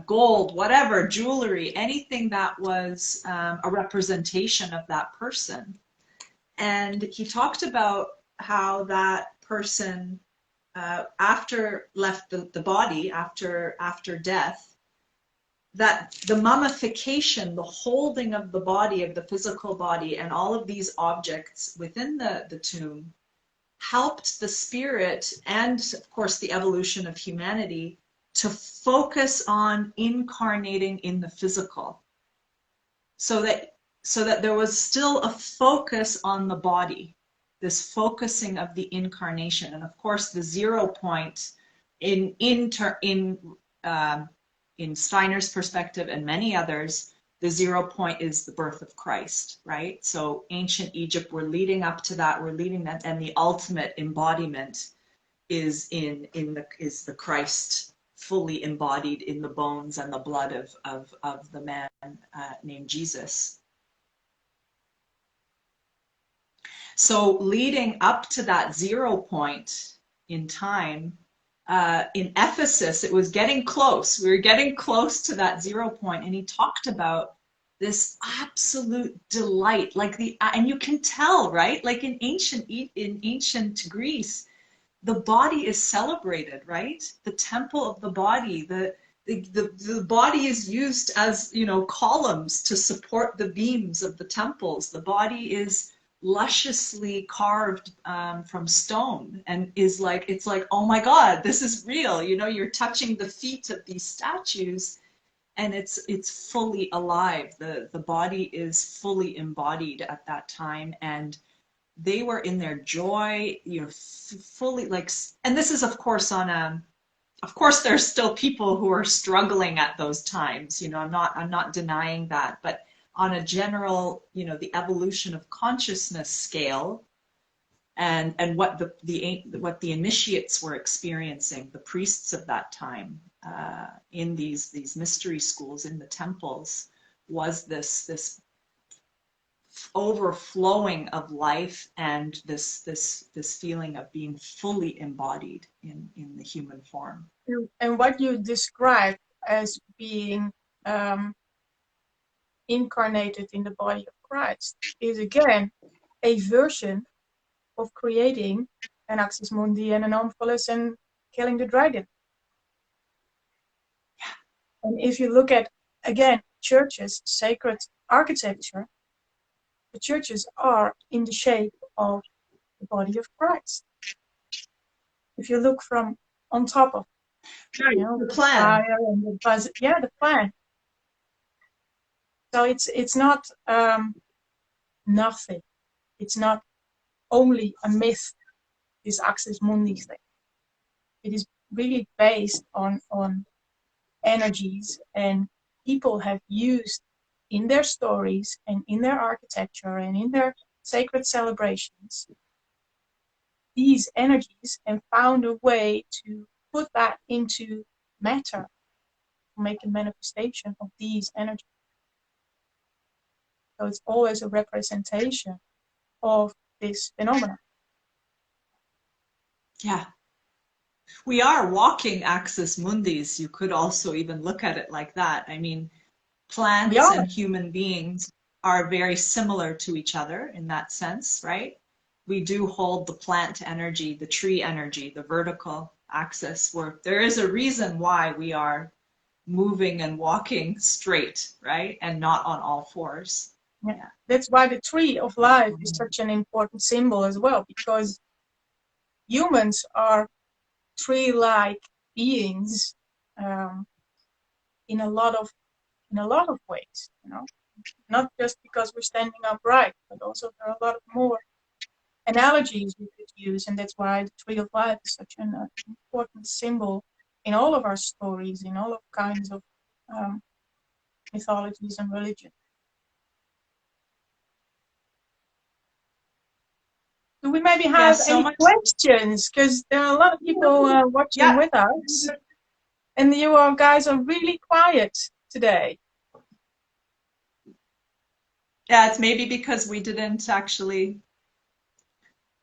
Speaker 1: gold, whatever, jewelry, anything that was a representation of that person. And he talked about how that person, after left the body, after death, that the mummification, the holding of the body, of the physical body, and all of these objects within the tomb helped the spirit, and of course the evolution of humanity, to focus on incarnating in the physical, so that there was still a focus on the body, this focusing of the incarnation. And of course the 0 point in Steiner's perspective and many others, the 0 point is the birth of Christ, right? So ancient Egypt, we're leading up to that, and the ultimate embodiment is the Christ, fully embodied in the bones and the blood of the man named Jesus. So leading up to that 0 point in time, in Ephesus, it was getting close. We were getting close to that 0 point, and he talked about this absolute delight, and you can tell, right? Like in ancient Greece, the body is celebrated, right? The temple of the body, the body is used as, columns to support the beams of the temples. The body is lusciously carved from stone, and it's like, oh my God, this is real. You're touching the feet of these statues, and it's fully alive. The body is fully embodied at that time, and they were in their joy, fully and this is of course of course there's still people who are struggling at those times. I'm not denying that, but on a general, the evolution of consciousness scale, and what the initiates were experiencing, the priests of that time, in these mystery schools in the temples, was this overflowing of life, and this feeling of being fully embodied in the human form.
Speaker 2: And what you described as being incarnated in the body of Christ is again a version of creating an Axis Mundi and an Omphalos and killing the dragon. And if you look at, again, churches, sacred architecture, the churches are in the shape of the body of Christ. If you look from on top of,
Speaker 1: the plan,
Speaker 2: and the plan. So it's not nothing. It's not only a myth, this Axis Mundi thing. It is really based on energies, and people have used in their stories and in their architecture and in their sacred celebrations these energies, and found a way to put that into matter, to make a manifestation of these energies. So it's always a representation of this phenomenon.
Speaker 1: Yeah. We are walking Axis Mundis. You could also even look at it like that. I mean, plants and human beings are very similar to each other in that sense, right? We do hold the plant energy, the tree energy, the vertical axis, where there is a reason why we are moving and walking straight, right? And not on all fours.
Speaker 2: Yeah. That's why the tree of life is such an important symbol as well, because humans are tree-like beings um, in a lot of ways, you know, not just because we're standing upright, but also there are a lot of more analogies we could use, and that's why the tree of life is such an important symbol in all of our stories, in all of kinds of um, mythologies and religion. Do we maybe
Speaker 1: Yeah,
Speaker 2: have
Speaker 1: so
Speaker 2: any
Speaker 1: much.
Speaker 2: questions? Because there are a lot of people watching
Speaker 1: Yeah,
Speaker 2: with us, and you all guys are really quiet today.
Speaker 1: yeah, it's maybe because we didn't actually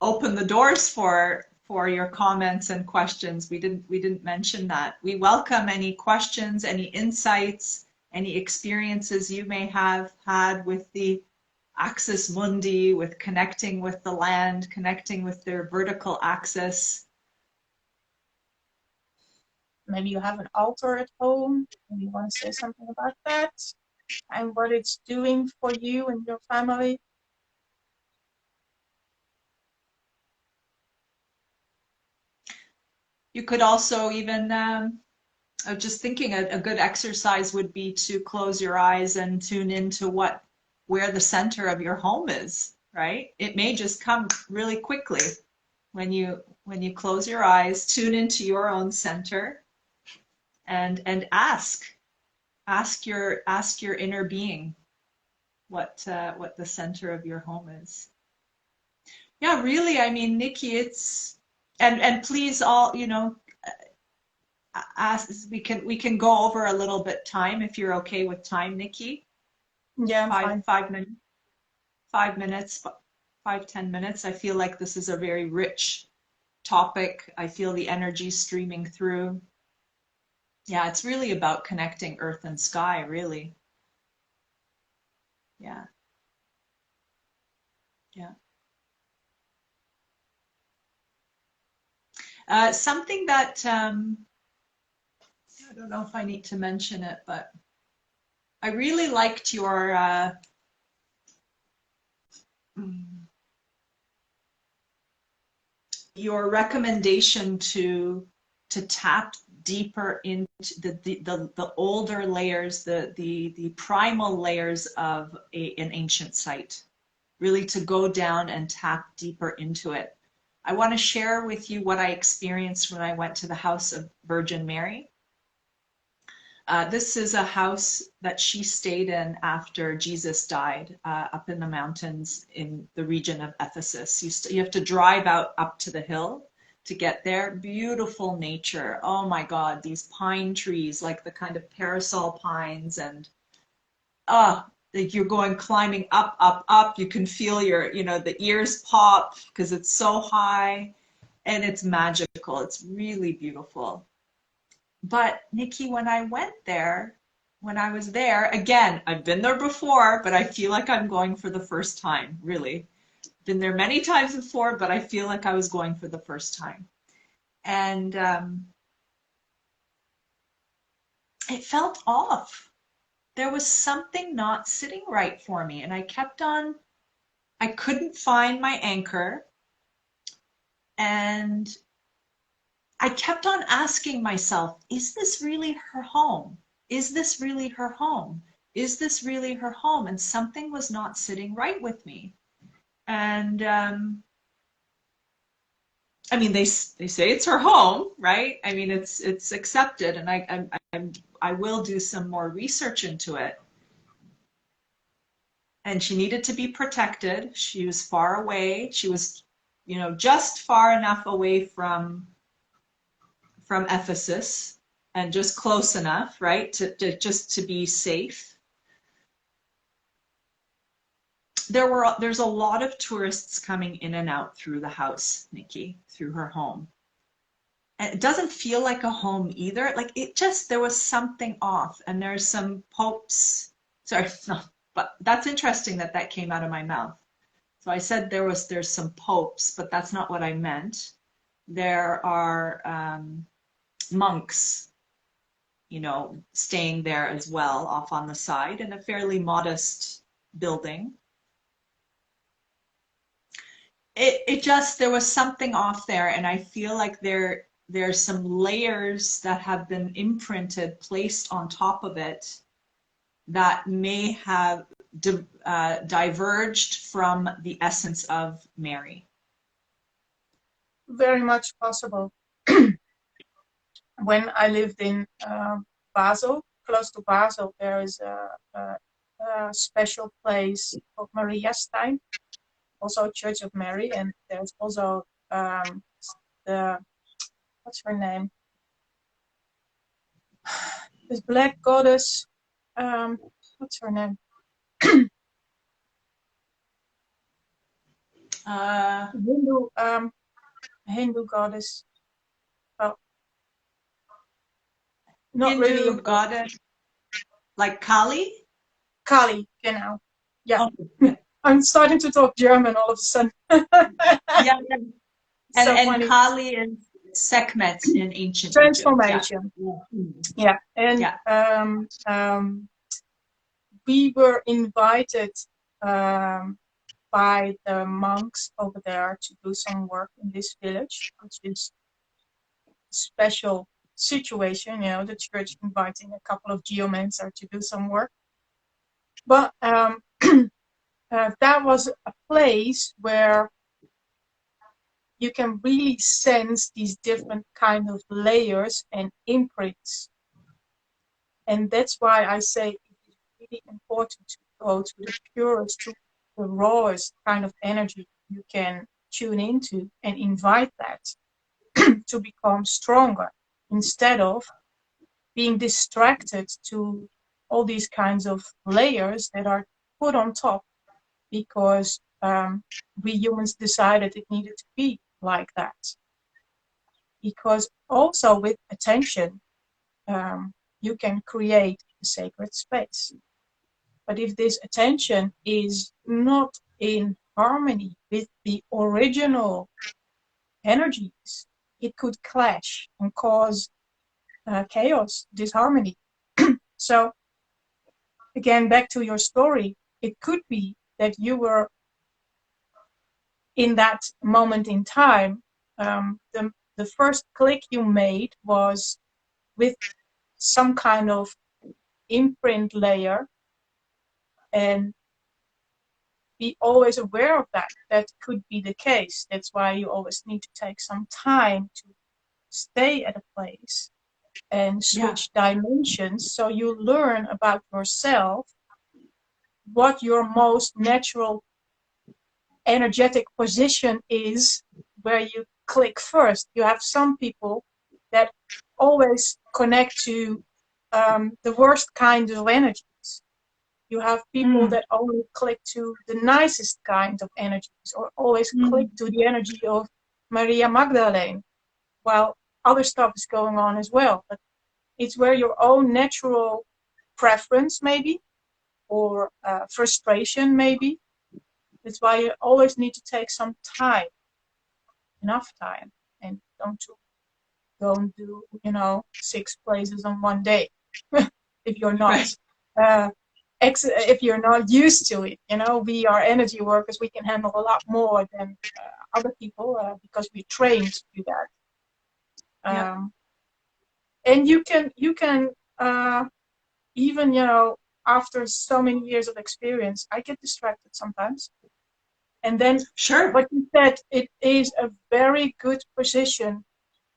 Speaker 1: open the doors for your comments and questions. We didn't mention that. We welcome any questions, any insights, any experiences you may have had with the Axis Mundi, with connecting with the land, connecting with their vertical axis.
Speaker 2: Maybe you have an altar at home and you want to say something about that and what it's doing for you and your family.
Speaker 1: You could also even, I was just thinking a good exercise would be to close your eyes and tune into where the center of your home is, right? It may just come really quickly when you close your eyes, tune into your own center and ask your inner being what the center of your home is. Yeah, really, I mean, Nikki, it's and please all, ask we can go over a little bit time if you're okay with time, Nikki.
Speaker 2: Yeah, I'm
Speaker 1: Five
Speaker 2: fine.
Speaker 1: five minutes, 5 minutes, 5-10 minutes. I feel like this is a very rich topic. I feel the energy streaming through. Yeah, it's really about connecting earth and sky, really. Yeah, yeah. Something that I don't know if I need to mention it, but I really liked your recommendation to tap deeper into the older layers, the primal layers of an ancient site, really to go down and tap deeper into it. I want to share with you what I experienced when I went to the House of Virgin Mary. This is a house that she stayed in after Jesus died, up in the mountains in the region of Ephesus. You have to drive out up to the hill to get there. Beautiful nature. Oh my God, these pine trees, like the kind of parasol pines, and like you're going climbing up, up, up. You can feel the ears pop because it's so high, and it's magical. It's really beautiful. But Nikki, when I was there, again, I've been there before, but I feel like I'm going for the first time, really. Been there many times before, but I feel like I was going for the first time. And it felt off. There was something not sitting right for me. And I couldn't find my anchor. And I kept on asking myself, is this really her home? Is this really her home? Is this really her home? And something was not sitting right with me. And I mean, they say it's her home, right? I mean, it's accepted, and I will do some more research into it. And she needed to be protected. She was far away. She was, just far enough away from Ephesus and just close enough, right, to just to be safe. There's a lot of tourists coming in and out through the house, Nikki, through her home. And it doesn't feel like a home either. Like there was something off. And there's some popes. Sorry, no, but that's interesting that came out of my mouth. So I said there's some popes, but that's not what I meant. There are monks, staying there as well off on the side in a fairly modest building. There was something off there, and I feel like there's some layers that have been imprinted, placed on top of it that may have diverged from the essence of Mary.
Speaker 2: Very much possible. When I lived in Basel, close to Basel, there is a special place called Mariastein, also a Church of Mary, and there's also the, what's her name? This black goddess, what's her name? Hindu goddess. Oh, not
Speaker 1: Hindu
Speaker 2: really important.
Speaker 1: goddess, like Kali?
Speaker 2: Kali, genau. Yeah.
Speaker 1: Oh,
Speaker 2: I'm starting to talk German all of a sudden.
Speaker 1: yeah.
Speaker 2: So
Speaker 1: And
Speaker 2: funny.
Speaker 1: Kali is Sekhmet in ancient
Speaker 2: Transformation.
Speaker 1: Egypt.
Speaker 2: Yeah. And
Speaker 1: Yeah.
Speaker 2: We were invited by the monks over there to do some work in this village, which is a special situation, you know, the church inviting a couple of geomancer to do some work. But that was a place where you can really sense these different kind of layers and imprints. And that's why I say it is really important to go to the purest, to the rawest kind of energy you can tune into and invite that to become stronger instead of being distracted to all these kinds of layers that are put on top because we humans decided it needed to be like that. Because also with attention, you can create a sacred space. But if this attention is not in harmony with the original energies, it could clash and cause chaos, disharmony. So again, back to your story, it could be that you were in that moment in time, the first click you made was with some kind of imprint layer, and be always aware of that. That could be the case. That's why you always need to take some time to stay at a place and switch dimensions so you learn about yourself, what your most natural energetic position is, where you click first. You have some people that always connect to the worst kind of energies. You have people that only click to the nicest kind of energies, or always click to the energy of Maria Magdalene, while other stuff is going on as well. But it's where your own natural preference maybe, or frustration maybe. That's why you always need to take some time, enough time, and don't go and do, 6 places on one day if you're not if you're not used to it. We are energy workers. We can handle a lot more than other people because we're trained to do that. And you can even, after so many years of experience, I get distracted sometimes. And then what you said, it is a very good position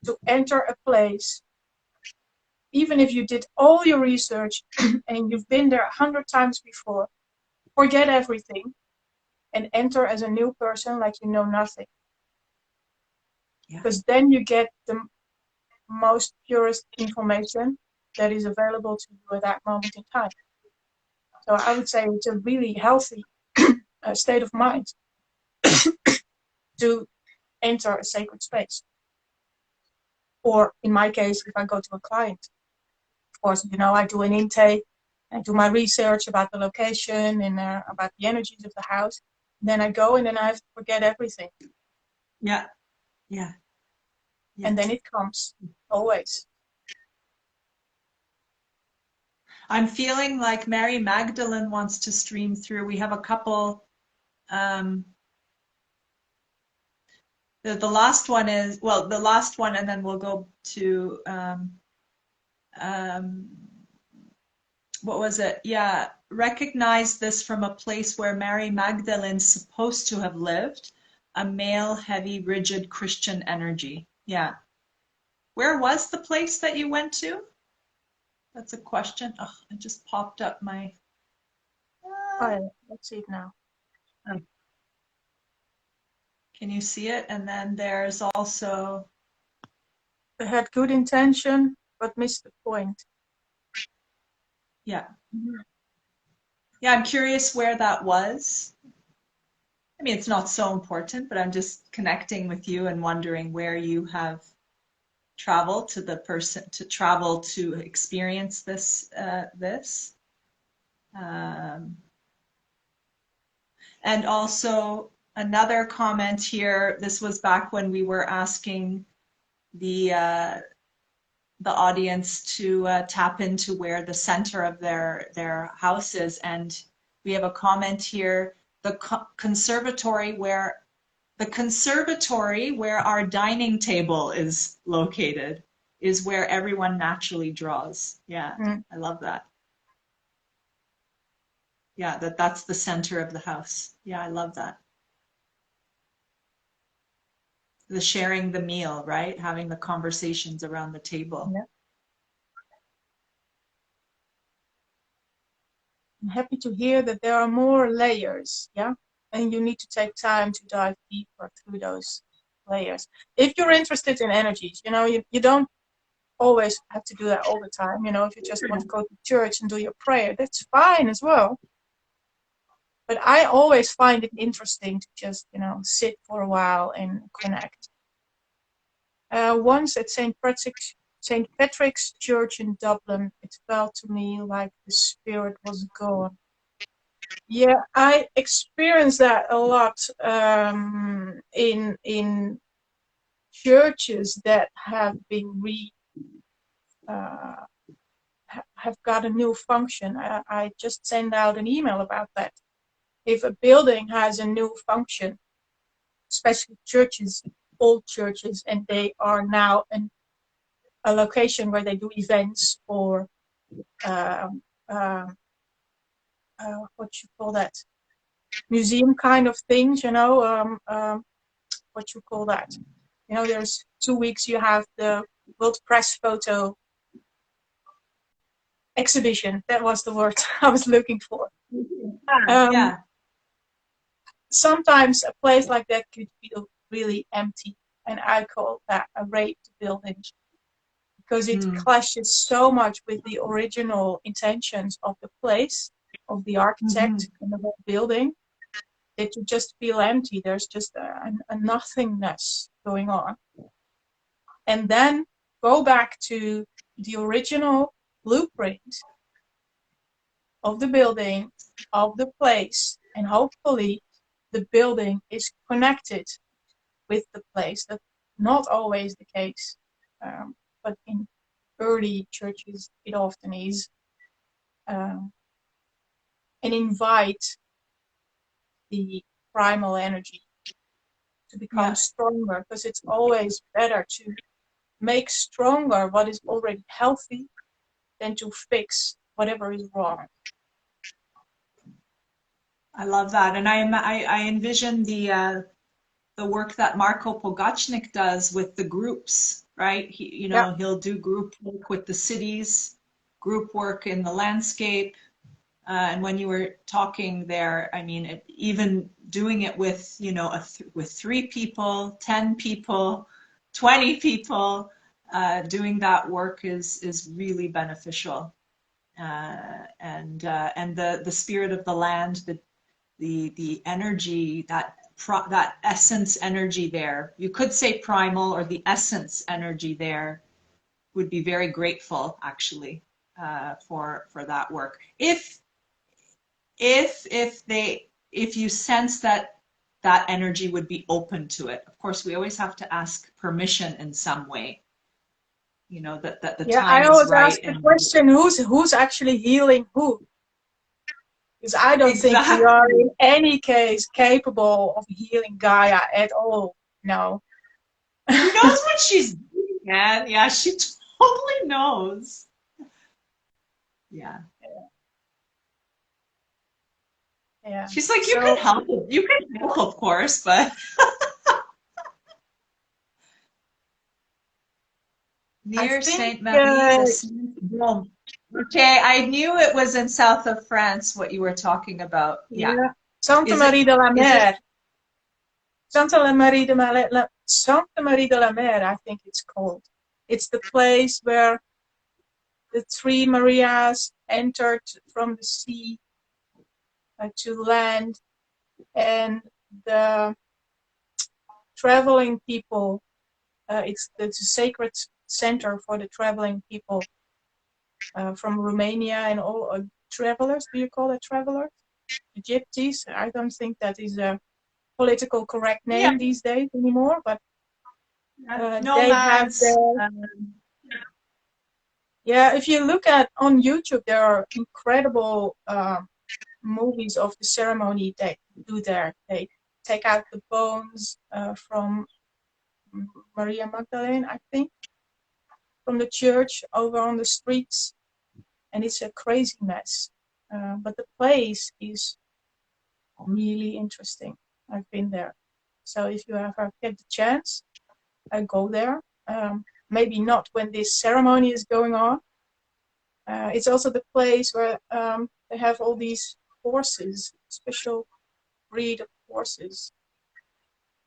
Speaker 2: to enter a place, even if you did all your research and you've been there 100 times before, forget everything and enter as a new person like you know nothing. Because then you get the most purest information that is available to you at that moment in time. So I would say it's a really healthy state of mind to enter a sacred space. Or in my case, if I go to a client, of course, I do an intake, I do my research about the location and about the energies of the house. Then I go and then I have to forget everything.
Speaker 1: Yeah.
Speaker 2: And then it comes, always.
Speaker 1: I'm feeling like Mary Magdalene wants to stream through. We have a couple The last one is, well, the last one, and then we'll go to, um, what was it? Yeah, recognize this from a place where Mary Magdalene's supposed to have lived, a male, heavy, rigid Christian energy. Yeah. Where was the place that you went to? That's a question. Oh, it just popped up my.
Speaker 2: Oh, yeah. Let's see it now.
Speaker 1: Can you see it? And then there's also.
Speaker 2: They had good intention, but missed the point.
Speaker 1: Yeah. Yeah, I'm curious where that was. I mean, it's not so important, but I'm just connecting with you and wondering where you have traveled to the person to travel to experience this. Um, and also another comment here. This was back when we were asking the audience to tap into where the center of their house is, and we have a comment here: the conservatory where our dining table is located is where everyone naturally draws. Yeah, I love that. Yeah, that's the center of the house. Yeah, I love that. The sharing the meal, right? Having the conversations around the table.
Speaker 2: Yeah. I'm happy to hear that there are more layers, yeah? And you need to take time to dive deeper through those layers. If you're interested in energies, you don't always have to do that all the time. If you just want to go to church and do your prayer, that's fine as well. But I always find it interesting to just, sit for a while and connect. Once at St. Patrick's Church in Dublin, it felt to me like the spirit was gone. Yeah, I experienced that a lot in churches that have been have got a new function. I just sent out an email about that. If a building has a new function, especially churches, old churches, and they are now a location where they do events or what you call that, museum kind of things, what you call that. There's 2 weeks you have the World Press Photo exhibition. That was the word I was looking for.
Speaker 1: Yeah.
Speaker 2: Sometimes a place like that could feel really empty, and I call that a raped building because it clashes so much with the original intentions of the place, of the architect and the whole building, that you just feel empty. There's just a nothingness going on. And then go back to the original blueprint of the building, of the place, and hopefully the building is connected with the place. That's not always the case, but in early churches it often is. And invite the primal energy to become stronger, because it's always better to make stronger what is already healthy than to fix whatever is wrong.
Speaker 1: I love that, and I envision the work that Marco Pogachnik does with the groups, right? He'll do group work with the cities, group work in the landscape, and when you were talking there, I mean, even doing it with with 3 people, 10 people, 20 people, doing that work is really beneficial, and the spirit of the land, the energy, that essence energy there. You could say primal, or the essence energy there would be very grateful, actually, for that work. If you sense that energy would be open to it. Of course, we always have to ask permission in some way. That the time
Speaker 2: I always
Speaker 1: is right.
Speaker 2: ask the question: who's actually healing who? Because I don't think we are in any case capable of healing Gaia at all. No.
Speaker 1: She knows what she's doing, man. Yeah, she totally knows. Yeah.
Speaker 2: Yeah.
Speaker 1: She's like, you can
Speaker 2: So
Speaker 1: help. You can help, of course, but
Speaker 2: I
Speaker 1: near
Speaker 2: think
Speaker 1: Saint Marie de Saint-Baume. Okay, I knew it was in south of France what you were talking about. Yeah.
Speaker 2: yeah, Santa
Speaker 1: Is it
Speaker 2: Marie de la
Speaker 1: is it
Speaker 2: Mer. Santa Marie de la Mer, I think it's called. It's the place where the three Marias entered from the sea to land, and the traveling people. It's a sacred center for the traveling people from Romania and all travelers. Do you call it travelers? Gypsies. I don't think that is a political correct
Speaker 1: yeah,
Speaker 2: name these days anymore, but they have
Speaker 1: nomads?
Speaker 2: their, yeah, if you look at on YouTube, there are incredible movies of the ceremony they do there. They take out the bones from Maria Magdalene, I think, from the church over on the streets, and it's a crazy mess. But the place is really interesting. I've been there. So if you ever get the chance, go there. Maybe not when this ceremony is going on. It's also the place where they have all these horses, special breed of horses.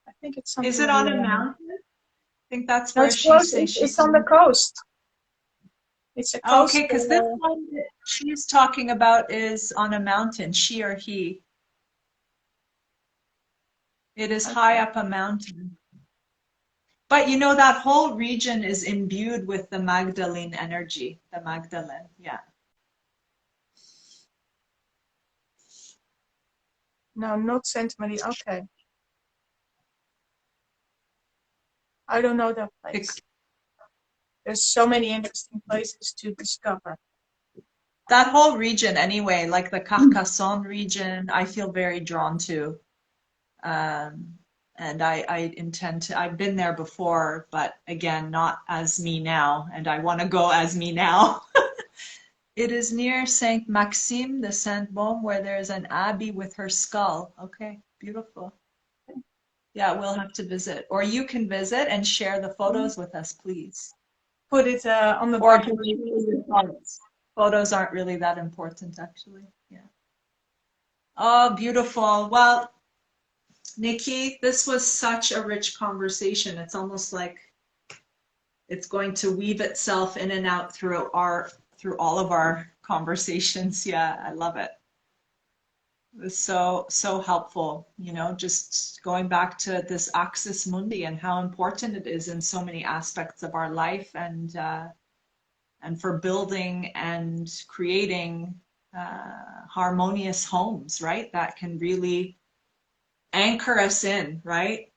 Speaker 2: I think it's
Speaker 1: Is
Speaker 2: something
Speaker 1: it
Speaker 2: like
Speaker 1: on a
Speaker 2: that.
Speaker 1: mountain? I think that's
Speaker 2: No,
Speaker 1: where
Speaker 2: it's
Speaker 1: she
Speaker 2: close.
Speaker 1: says
Speaker 2: It's
Speaker 1: she's.
Speaker 2: on the coast. It's a
Speaker 1: Okay,
Speaker 2: coast.
Speaker 1: because this one that she's talking about is on a mountain, she or he. It is high
Speaker 2: Okay.
Speaker 1: up a mountain. But you know, that whole region is imbued with the Magdalene energy, the Magdalene. Yeah.
Speaker 2: No, not Saint Marie. Okay. I don't know that
Speaker 1: It,
Speaker 2: place. There's so many interesting places to discover.
Speaker 1: that whole region, anyway, like the Carcassonne region, I feel very drawn to. Um, and I intend to, I've been there before, but again, not as me now, and I want to go as me now. It is near Saint Maxime de Saint-Baume where there is an abbey with her skull. Okay, beautiful. Yeah, we'll have to visit. Or you can visit and share the photos with us, please.
Speaker 2: Put it on the
Speaker 1: Or
Speaker 2: bucket
Speaker 1: just
Speaker 2: list.
Speaker 1: share your thoughts. Photos aren't really that important, actually. Yeah. Oh, beautiful. Well, Nikki, this was such a rich conversation. It's almost like it's going to weave itself in and out through all of our conversations. Yeah, I love it. It was so helpful, just going back to this Axis Mundi and how important it is in so many aspects of our life and for building and creating harmonious homes, right? That can really anchor us in, right?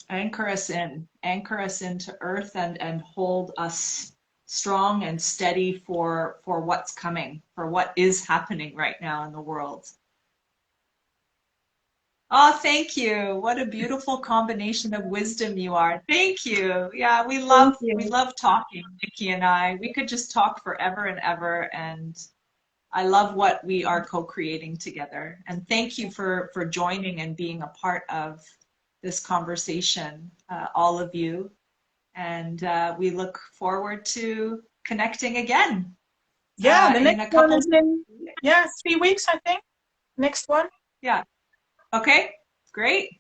Speaker 1: Anchor us into earth and hold us strong and steady for what's coming, for what is happening right now in the world. Oh, thank you. What a beautiful combination of wisdom you are. Thank you. Yeah, we
Speaker 2: Thank
Speaker 1: love we
Speaker 2: you.
Speaker 1: love talking, Nikki and I. We could just talk forever and ever, and I love what we are co-creating together. And thank you for joining and being a part of this conversation, all of you. And we look forward to connecting again
Speaker 2: Yeah, the
Speaker 1: in
Speaker 2: next
Speaker 1: a
Speaker 2: one
Speaker 1: couple.
Speaker 2: is in 3 weeks, I think. Next one.
Speaker 1: Yeah. Okay. Great.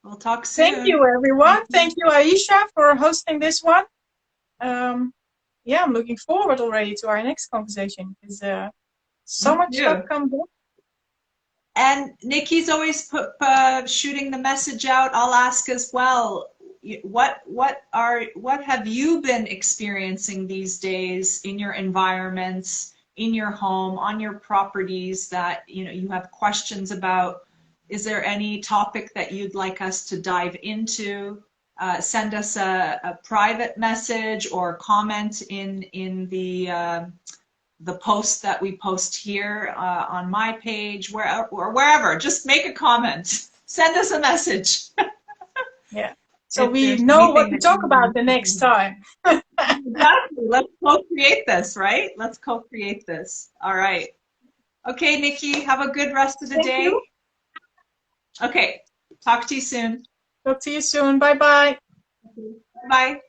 Speaker 1: We'll talk
Speaker 2: Thank you,
Speaker 1: soon.
Speaker 2: everyone. Thank you, Aisha, for hosting this one. Yeah, I'm looking forward already to our next conversation because so
Speaker 1: Me
Speaker 2: much stuff
Speaker 1: too.
Speaker 2: comes up.
Speaker 1: And Nikki's always shooting the message out. I'll ask as well. What have you been experiencing these days in your environments, in your home, on your properties that you have questions about? Is there any topic that you'd like us to dive into? Send us a private message or comment in the post that we post here on my page, or wherever. Just make a comment. Send us a message.
Speaker 2: Yeah. So
Speaker 1: If
Speaker 2: we
Speaker 1: there's
Speaker 2: know what
Speaker 1: anything
Speaker 2: to
Speaker 1: that
Speaker 2: talk about the next time.
Speaker 1: exactly, let's co-create this, right? Let's co-create this. All right. Okay, Nikki, have a good rest of the
Speaker 2: Thank you.
Speaker 1: day. Okay, talk to you soon.
Speaker 2: Talk to you soon. Bye bye.
Speaker 1: Bye.